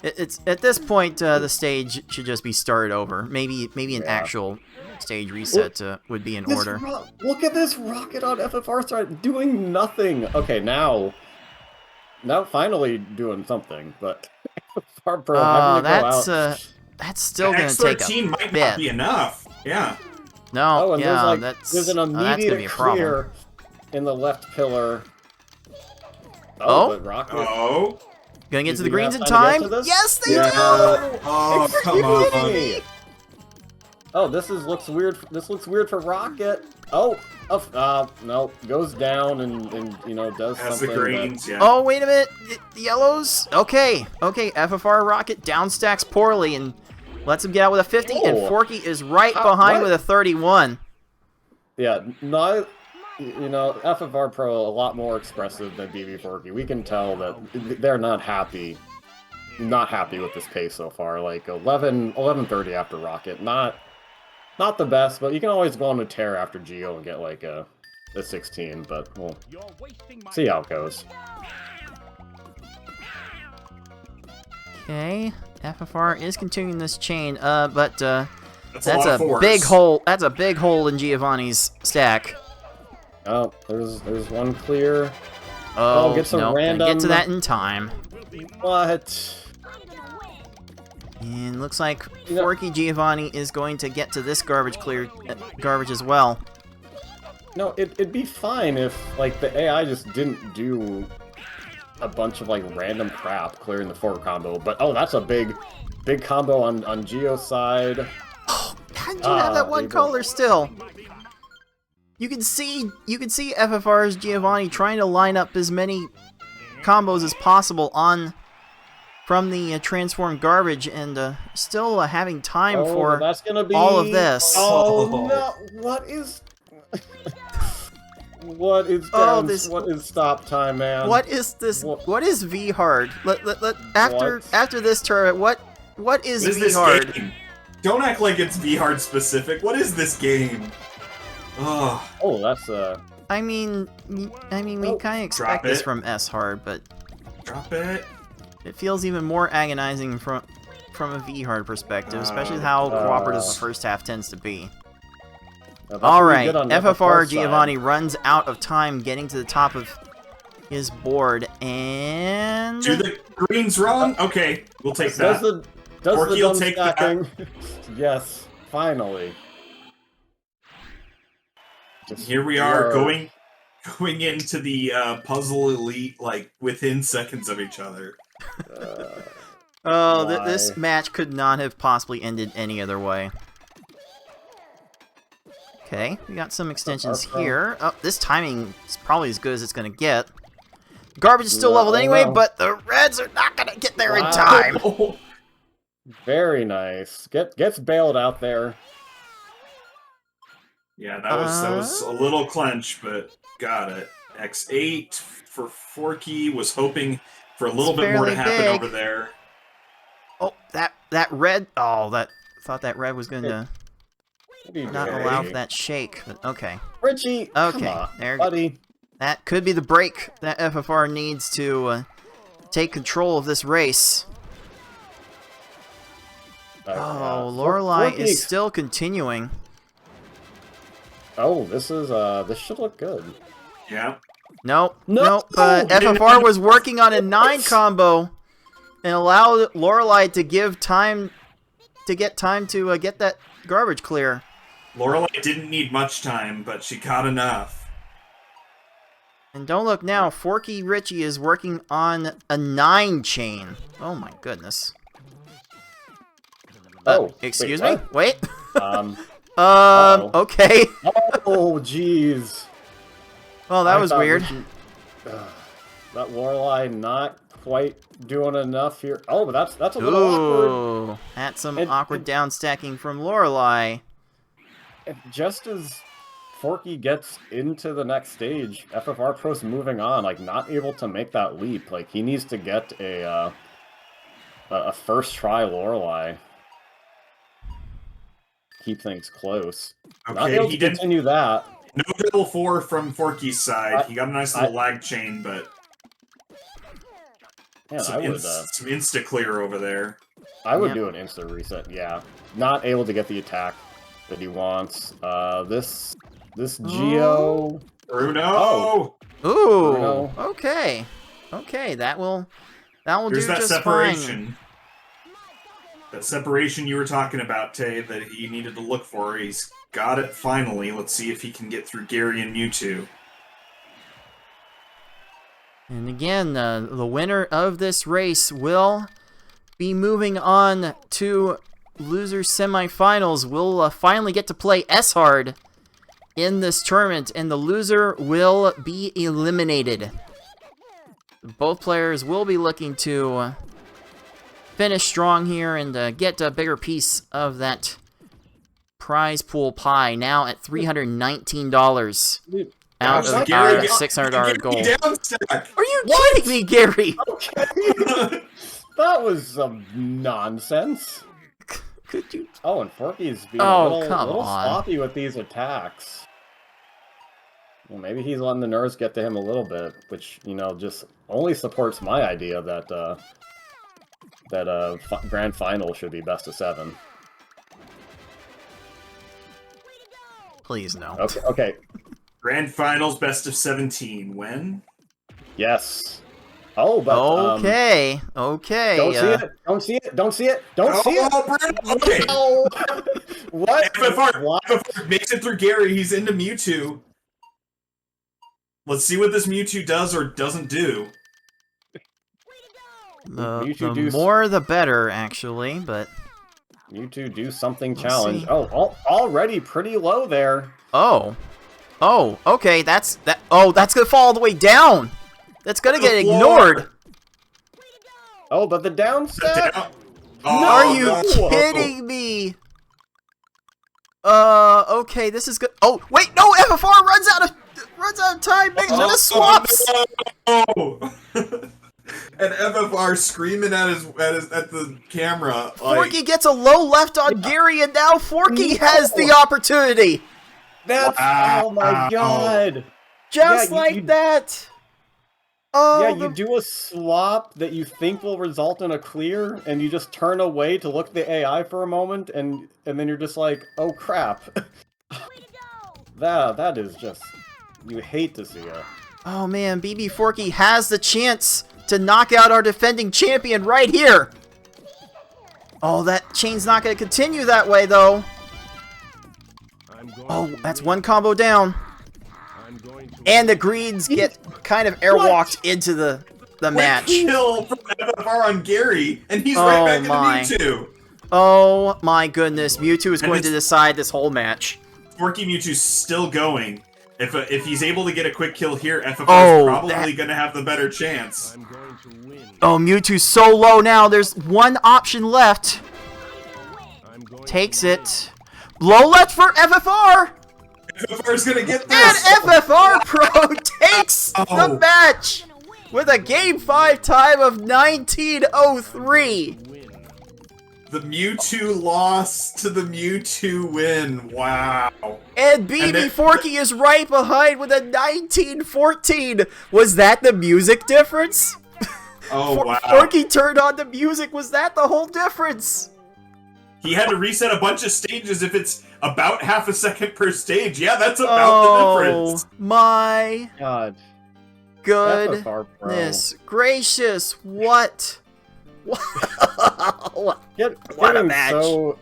It's at this point, the stage should just be started over. Maybe an actual stage reset would be in order. Look at this rocket on FFR side doing nothing. Okay, now finally doing something, but FFR Pro having to go out. That's still gonna take a X13 might bit. not be enough. Yeah. No, and yeah, there's an immediate that's gonna be a problem. clear in the left pillar. Oh? But rocket. Oh. Gonna get to the Do you greens have in time time? to get to this? Yes, they do! Oh, come on. Oh, this looks weird. This looks weird for Rocket. Oh, no, goes down and does Has something. the greens, yeah. Oh, wait a minute. The yellows? Okay, FFR Rocket downstacks poorly and lets him get out with a 50, and Forky is right behind with a 31. Yeah, no, FFR Pro a lot more expressive than Bbforky. We can tell that they're not happy with this pace so far. Like 11:30 after Rocket, not the best, but you can always go on a tear after Geo and get like a 16. But we'll see how it goes. Okay, FFR is continuing this chain, but that's a big hole. That's a big hole in Giovanni's stack. Oh, there's one clear. Oh, get some no, random. get to that in time. What? And looks like Forky Giovanni is going to get to this garbage as well. No, it'd be fine if like the AI just didn't do a bunch of like random crap clearing the 4 combo. But that's a big combo on Geo's side. Oh, how did you have that one color still? You can see FFR's Giovanni trying to line up as many combos as possible from the transformed garbage, and still having time for that's gonna be all of this. Oh no! What is what is stop time, man? What is this? What is V hard? After this tournament, what is V hard? Game? Don't act like it's V hard specific. What is this game? Oh, that's I mean, we kind of expect this from S hard, but drop it. It feels even more agonizing from a V hard perspective, especially how cooperative the first half tends to be. Alright, FFR Giovanni runs out of time getting to the top of his board, and... Do the greens wrong? Okay, we'll take that. Forky will take that. Yes, finally. Here we are going into the Puzzle Elite, like, within seconds of each other. This match could not have possibly ended any other way. Okay, we got some extensions here. Oh, this timing is probably as good as it's going to get. Garbage is still leveled anyway, but the Reds are not going to get there in time. Very nice. Gets bailed out there. Yeah, that was a little clench, but got it. X8 for Forky, was hoping for a little bit more to happen over there. Oh, that red. Oh, thought that red was going to not allow for that shake. But okay. Richie, okay, come on, there, buddy. That could be the break that FFR needs to take control of this race. Oh, Lorelei Forky- is still continuing. Oh, this should look good. Yeah. Nope, No! nope. But FFR was working on a 9 combo and allowed Lorelei to get time to get that garbage clear. Lorelei didn't need much time, but she got enough. And don't look now, Forky Richie is working on a 9 chain. Oh my goodness. Excuse me? Wait. Uh-oh. Okay. Oh, jeez. Well, that was weird. That Lorelei not quite doing enough here. Oh, but that's a little awkward. Ooh, that's some awkward down stacking from Lorelei. Just as Forky gets into the next stage, FFR Pro's moving on, like not able to make that leap. Like he needs to get a first try Lorelei. Keep things close. Not able Okay, he to didn't. continue that. No double 4 from Forky's side. He got a nice little lag chain, but Man, some insta clear over there. I would Yep. do an instant reset. Yeah, not able to get the attack that he wants. This Geo. Bruno. Oh. Ooh, Bruno. okay. Okay, that will Here's do that just separation. fine. That separation you were talking about, Tay, that he needed to look for. He's got it finally. Let's see if he can get through Gary and Mewtwo. And again, the winner of this race will be moving on to loser semifinals. We'll finally get to play S-Hard in this tournament, and the loser will be eliminated. Both players will be looking to finish strong here and get a bigger piece of that prize pool pie, now at $319 out Gosh, of Gary, our $600 goal. Down stack. Are you kidding me, Gary? Okay. That was some nonsense. Could you? Oh, and Forky's being Oh, a little come on. sloppy with these attacks. Well, maybe he's letting the nerves get to him a little bit, which, you know, just only supports my idea that grand final should be best of 7. Please no. Okay. Grand Finals, best of 17. When? Yes. Oh, but Okay. don't see it. Don't see it. Bruno. Okay. Oh. What? FFR makes it through Gary. He's into Mewtwo. Let's see what this Mewtwo does or doesn't do. The more the better, actually, but... Mewtwo do something Let's challenge. see. Oh, already pretty low there. Oh, okay, that's gonna fall all the way down! That's gonna get ignored! Oh, but the down step? Are you no. kidding me? Okay, this is good. Oh, wait, no, FFR runs out of time, makes it a swaps! No. And FFR screaming at the camera. Forky gets a low left on Gary, and now Forky has the opportunity! That's oh my god! Just Yeah, like you- that! Oh, Yeah, you do a swap that you think will result in a clear, and you just turn away to look at the AI for a moment, and then you're just like, oh crap. That is just... You hate to see it. Oh man, Bbforky has the chance to knock out our defending champion right here! Oh, that chain's not going to continue that way, though. Oh, that's one combo down. And the greens get kind of airwalked into the match. Kill from FFR on Gary, and he's right back into Mewtwo. Oh my goodness, Mewtwo is And going to decide this whole match. Forky Mewtwo's still going. If he's able to get a quick kill here, FFR is Oh, probably going to have the better chance. Oh, Mewtwo's so low now. There's one option left. Takes it. Low left for FFR! FFR is going to get And this. FFR Pro takes the Oh. match with a Game 5 time of 19:03. The Mewtwo loss to the Mewtwo win. Wow. And Bbforky is right behind with a 19:14. Was that the music difference? Oh, wow. Forky turned on the music. Was that the whole difference? He had to reset a bunch of stages if it's about half a second per stage. Yeah, that's about the difference. Oh my God. goodness FFR Pro. gracious! What? What? What a Getting match! So,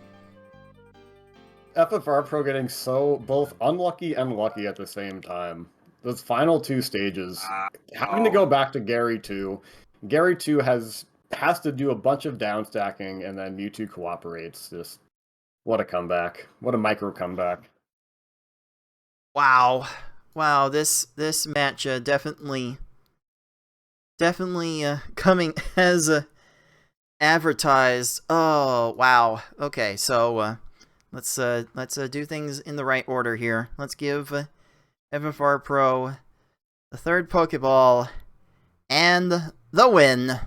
FFR Pro getting so both unlucky and lucky at the same time. Those final two stages, having to go back to Gary 2. Gary 2 has to do a bunch of down stacking, and then Mewtwo cooperates. Just what a comeback! What a micro comeback! Wow, wow! This match definitely coming as advertised. Oh wow. Okay, so let's do things in the right order here. Let's give FFR Pro the third Pokeball and the win.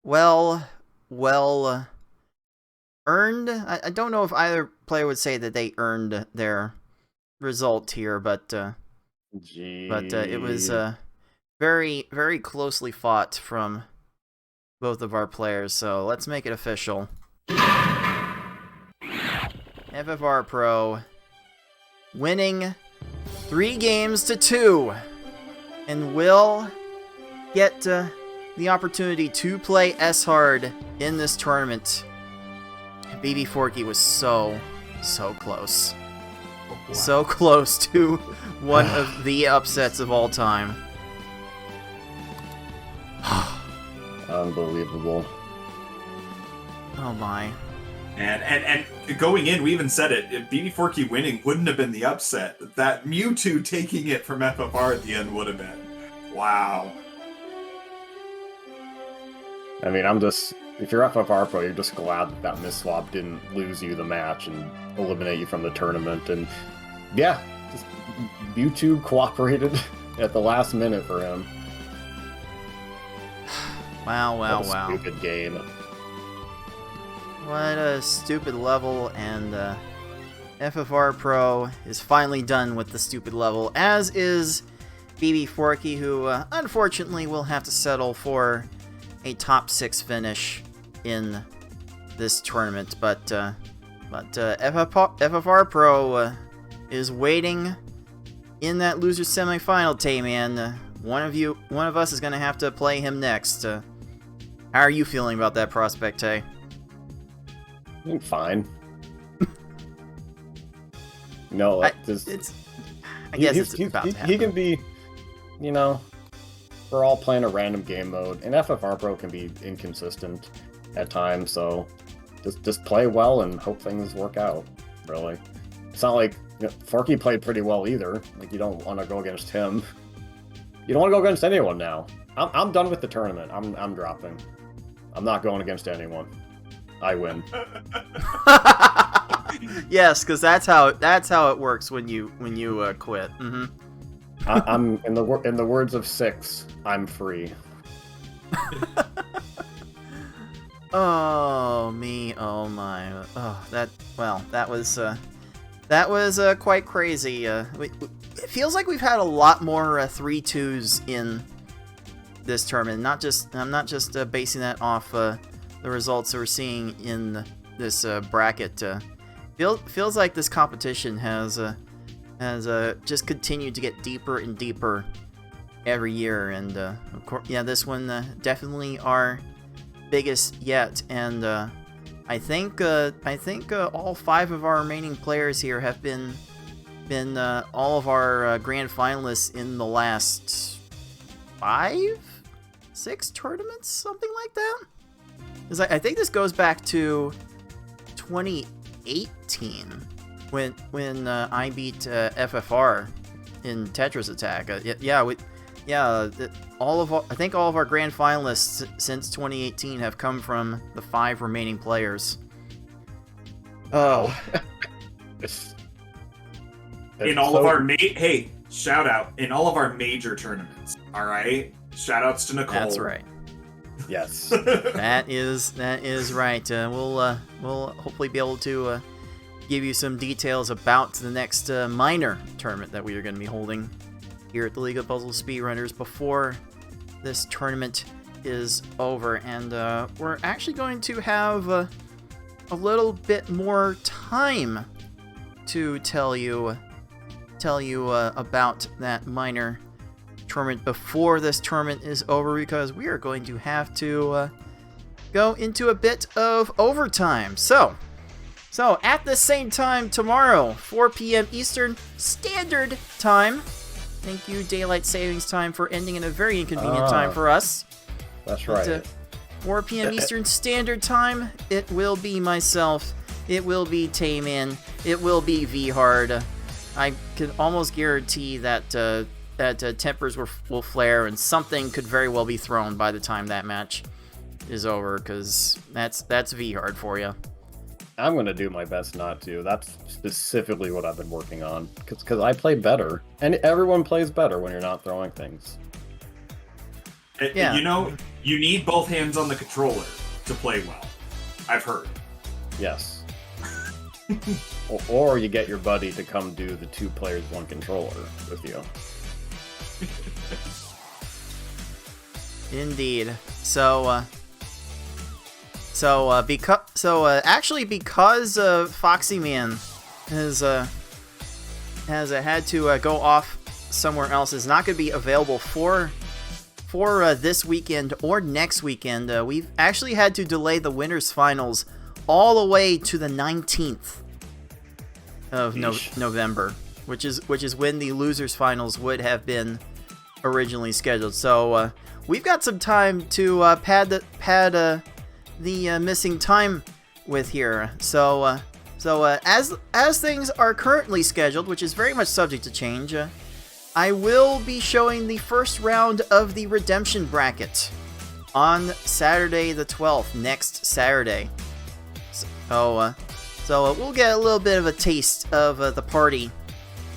Well earned. I don't know if either player would say that they earned their result here, but it was very, very closely fought from both of our players. So let's make it official. FFR Pro winning 3 games to 2, and will get the opportunity to play S-Hard in this tournament. Bbforky was so close. So close to one of the upsets of all time. Unbelievable. Oh my. And going in, we even said it. If Bbforky winning wouldn't have been the upset. That Mewtwo taking it from FFR at the end would have been. Wow. I mean, if you're FFR Pro, you're just glad that Miss Swap didn't lose you the match and eliminate you from the tournament. And yeah, just Mewtwo cooperated at the last minute for him. Wow. Stupid game. What a stupid level, and FFR Pro is finally done with the stupid level, as is Bbforky, who unfortunately will have to settle for a top 6 finish in this tournament. But FFR Pro is waiting in that loser semifinal, Tay-Man. One of us is going to have to play him next. How are you feeling about that prospect, Tay? I'm fine. No, I guess it's about to happen. He can be, we're all playing a random game mode, and FFR Pro can be inconsistent at times, so just play well and hope things work out, really. It's not like, Forky played pretty well either. Like, you don't want to go against him. You don't want to go against anyone now. I'm done with the tournament. I'm dropping. I'm not going against anyone. I win. Yes, because that's how it works when you quit. Mm-hmm. I'm in the words of Six. I'm free. Oh me, oh my, oh that was quite crazy. It feels like we've had a lot more 3-2s in this tournament. I'm not just basing that off the results that we're seeing in this bracket. Feels like this competition has just continued to get deeper and deeper every year, and of course, yeah, this one definitely our biggest yet. And I think all 5 of our remaining players here have been all of our grand finalists in the last 5-6 tournaments, something like that. Because I think this goes back to 2018 when I beat FFR in Tetris Attack. I think all of our grand finalists since 2018 have come from the 5 remaining players. Oh. In all of our shout out in all of our major tournaments. All right, shout outs to Nicole. That's right. Yes. that is right. We'll hopefully be able to give you some details about the next minor tournament that we are going to be holding here at the League of Puzzle Speedrunners before this tournament is over. And we're actually going to have a a little bit more time to tell you about that minor tournament before this tournament is over, because we are going to have to go into a bit of overtime. So at the same time tomorrow, 4 p.m. Eastern Standard Time. Thank you, Daylight Savings Time, for ending in a very inconvenient time for us. That's right. At 4 p.m. Eastern Standard Time, it will be myself, it will be Tayman, it will be V-Hard. I can almost guarantee that tempers will flare, and something could very well be thrown by the time that match is over, because that's V-Hard for you. I'm going to do my best not to. That's specifically what I've been working on. Because I play better. And everyone plays better when you're not throwing things. Yeah. You know, you need both hands on the controller to play well. I've heard. Yes. or you get your buddy to come do the 2 players, 1 controller with you. Indeed. Because Foxy Man has had to go off somewhere else, is not going to be available for this weekend or next weekend. We've actually had to delay the winners finals all the way to the 19th of November, which is when the losers finals would have been originally scheduled. So we've got some time to pad the missing time with here. So as things are currently scheduled, which is very much subject to change, I will be showing the first round of the redemption bracket on Saturday the 12th, next Saturday. So we'll get a little bit of a taste of the party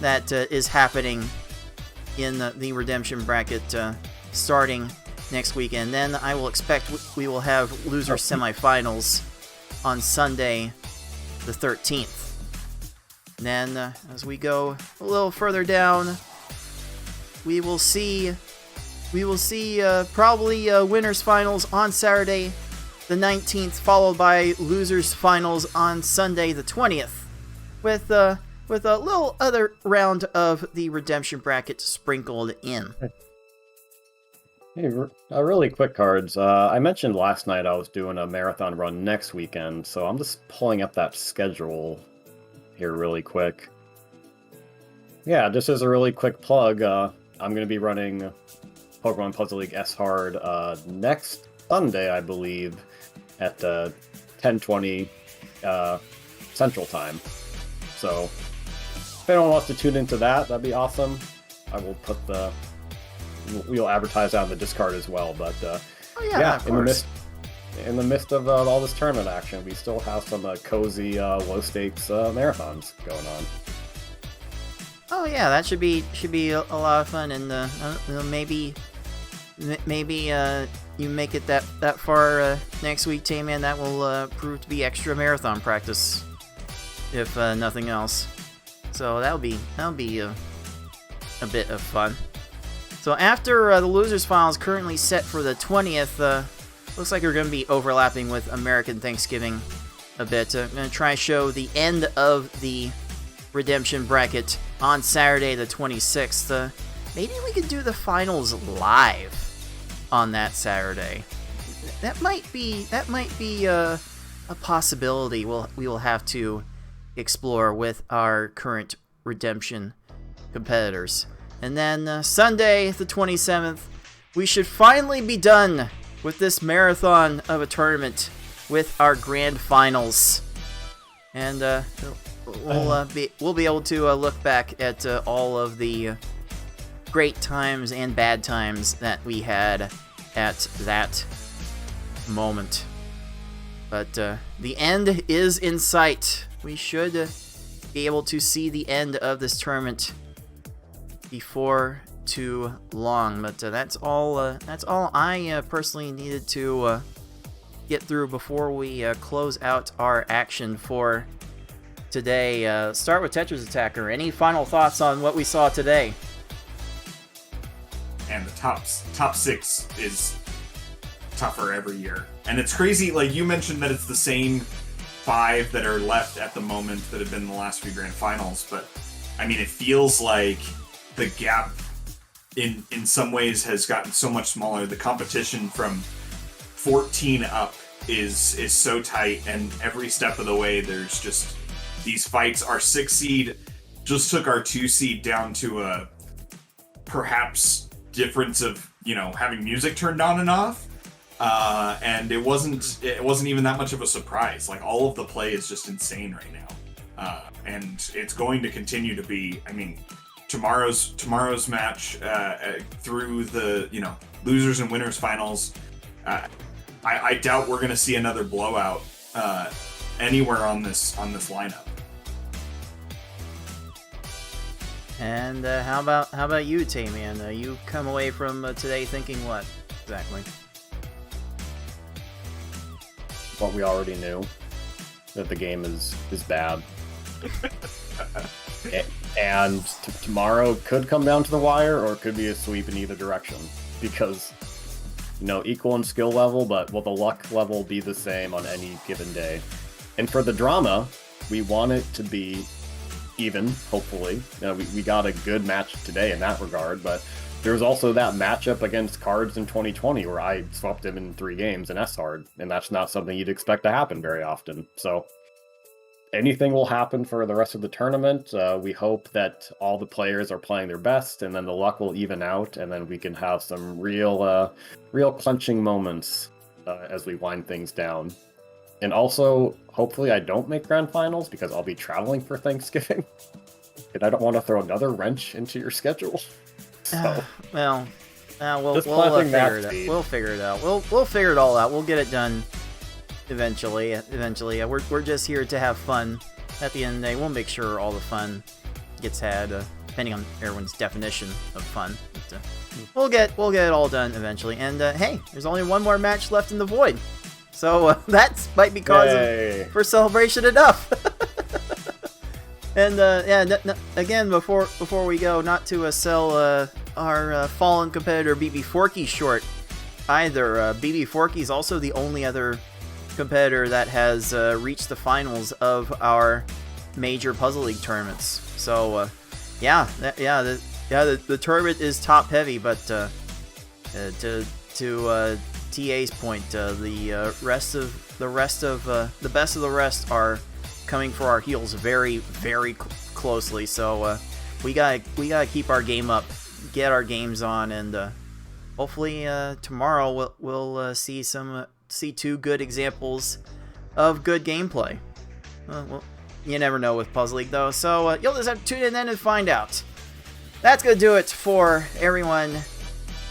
that is happening in the redemption bracket starting next weekend. Then I will expect we will have loser semifinals on Sunday the 13th. And then as we go a little further down, we will see probably winners finals on Saturday the 19th, followed by losers finals on Sunday the 20th, with a little other round of the redemption bracket sprinkled in. Hey, really quick cards. I mentioned last night I was doing a marathon run next weekend, so I'm just pulling up that schedule here really quick. Yeah, just as a really quick plug, I'm going to be running Pokemon Puzzle League S-Hard next Sunday, I believe, at 10:20 Central Time. So if anyone wants to tune into that, that'd be awesome. I will put we'll advertise out in the Discord as well. But in the midst of all this tournament action, we still have some cozy low stakes marathons going on. Oh yeah, that should be a lot of fun, and maybe you make it that far next week, Tayman. That will prove to be extra marathon practice, if nothing else. So that'll be a bit of fun. So after the losers finals, currently set for the 20th, looks like we're going to be overlapping with American Thanksgiving a bit. I'm going to try and show the end of the redemption bracket on Saturday the 26th. Maybe we could do the finals live on that Saturday. That might be a possibility we will have to explore with our current redemption competitors. And then Sunday the 27th, we should finally be done with this marathon of a tournament with our grand finals. And we'll be able to look back at all of the great times and bad times that we had at that moment. But the end is in sight. We should be able to see the end of this tournament before too long. But that's all I personally needed to get through before we close out our action for today. Start with Tetris Attacker. Any final thoughts on what we saw today? And the top 6 is tougher every year, and it's crazy. Like you mentioned, that it's the same 5 that are left at the moment that have been in the last few grand finals. But I mean, it feels like the gap in some ways has gotten so much smaller. The competition from 14 up is so tight, and every step of the way there's just these fights. Our 6 seed just took our 2 seed down to a perhaps difference of, you know, having music turned on and off, and it wasn't even that much of a surprise. Like, all of the play is just insane right now, and it's going to continue to be. I mean, tomorrow's match through the, you know, losers and winners finals, I doubt we're going to see another blowout anywhere on this lineup. And how about you, Tamian? You come away from today thinking what exactly? What we already knew, that the game is bad. And tomorrow could come down to the wire, or it could be a sweep in either direction, because, you know, equal in skill level, but will the luck level be the same on any given day? And for the drama, we want it to be even, hopefully. You know, we got a good match today in that regard, but there was also that matchup against Cards in 2020 where I swept him in 3 games in S-Hard, and that's not something you'd expect to happen very often. So anything will happen for the rest of the tournament. We hope that all the players are playing their best, and then the luck will even out, and then we can have some real clenching moments as we wind things down. And also, hopefully I don't make grand finals, because I'll be traveling for Thanksgiving, and I don't want to throw another wrench into your schedule. So, we'll figure it out. We'll figure it out. We'll figure it all out. We'll get it done eventually. We're just here to have fun. At the end of the day, we'll make sure all the fun gets had, depending on everyone's definition of fun. But, we'll get it all done eventually. And hey, there's only one more match left in the void, so that might be cause for celebration enough. And again, before we go, not to sell our fallen competitor Bbforky short either. Bbforky is also the only other competitor that has reached the finals of our major Puzzle League tournaments. So the tournament is top heavy, but to TA's point, the best of the rest are coming for our heels very, very closely. So we gotta keep our game up, get our games on, and hopefully tomorrow we'll see 2 good examples of good gameplay. Well, you never know with Puzzle League though, so you'll just have to tune in then and find out. That's gonna do it for everyone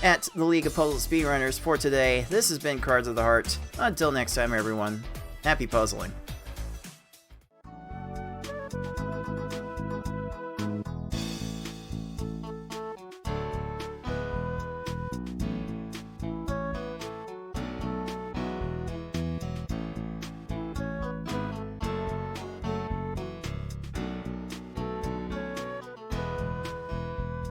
at the League of Puzzle Speedrunners for today. This has been Cards of the Heart. Until next time, everyone, happy puzzling.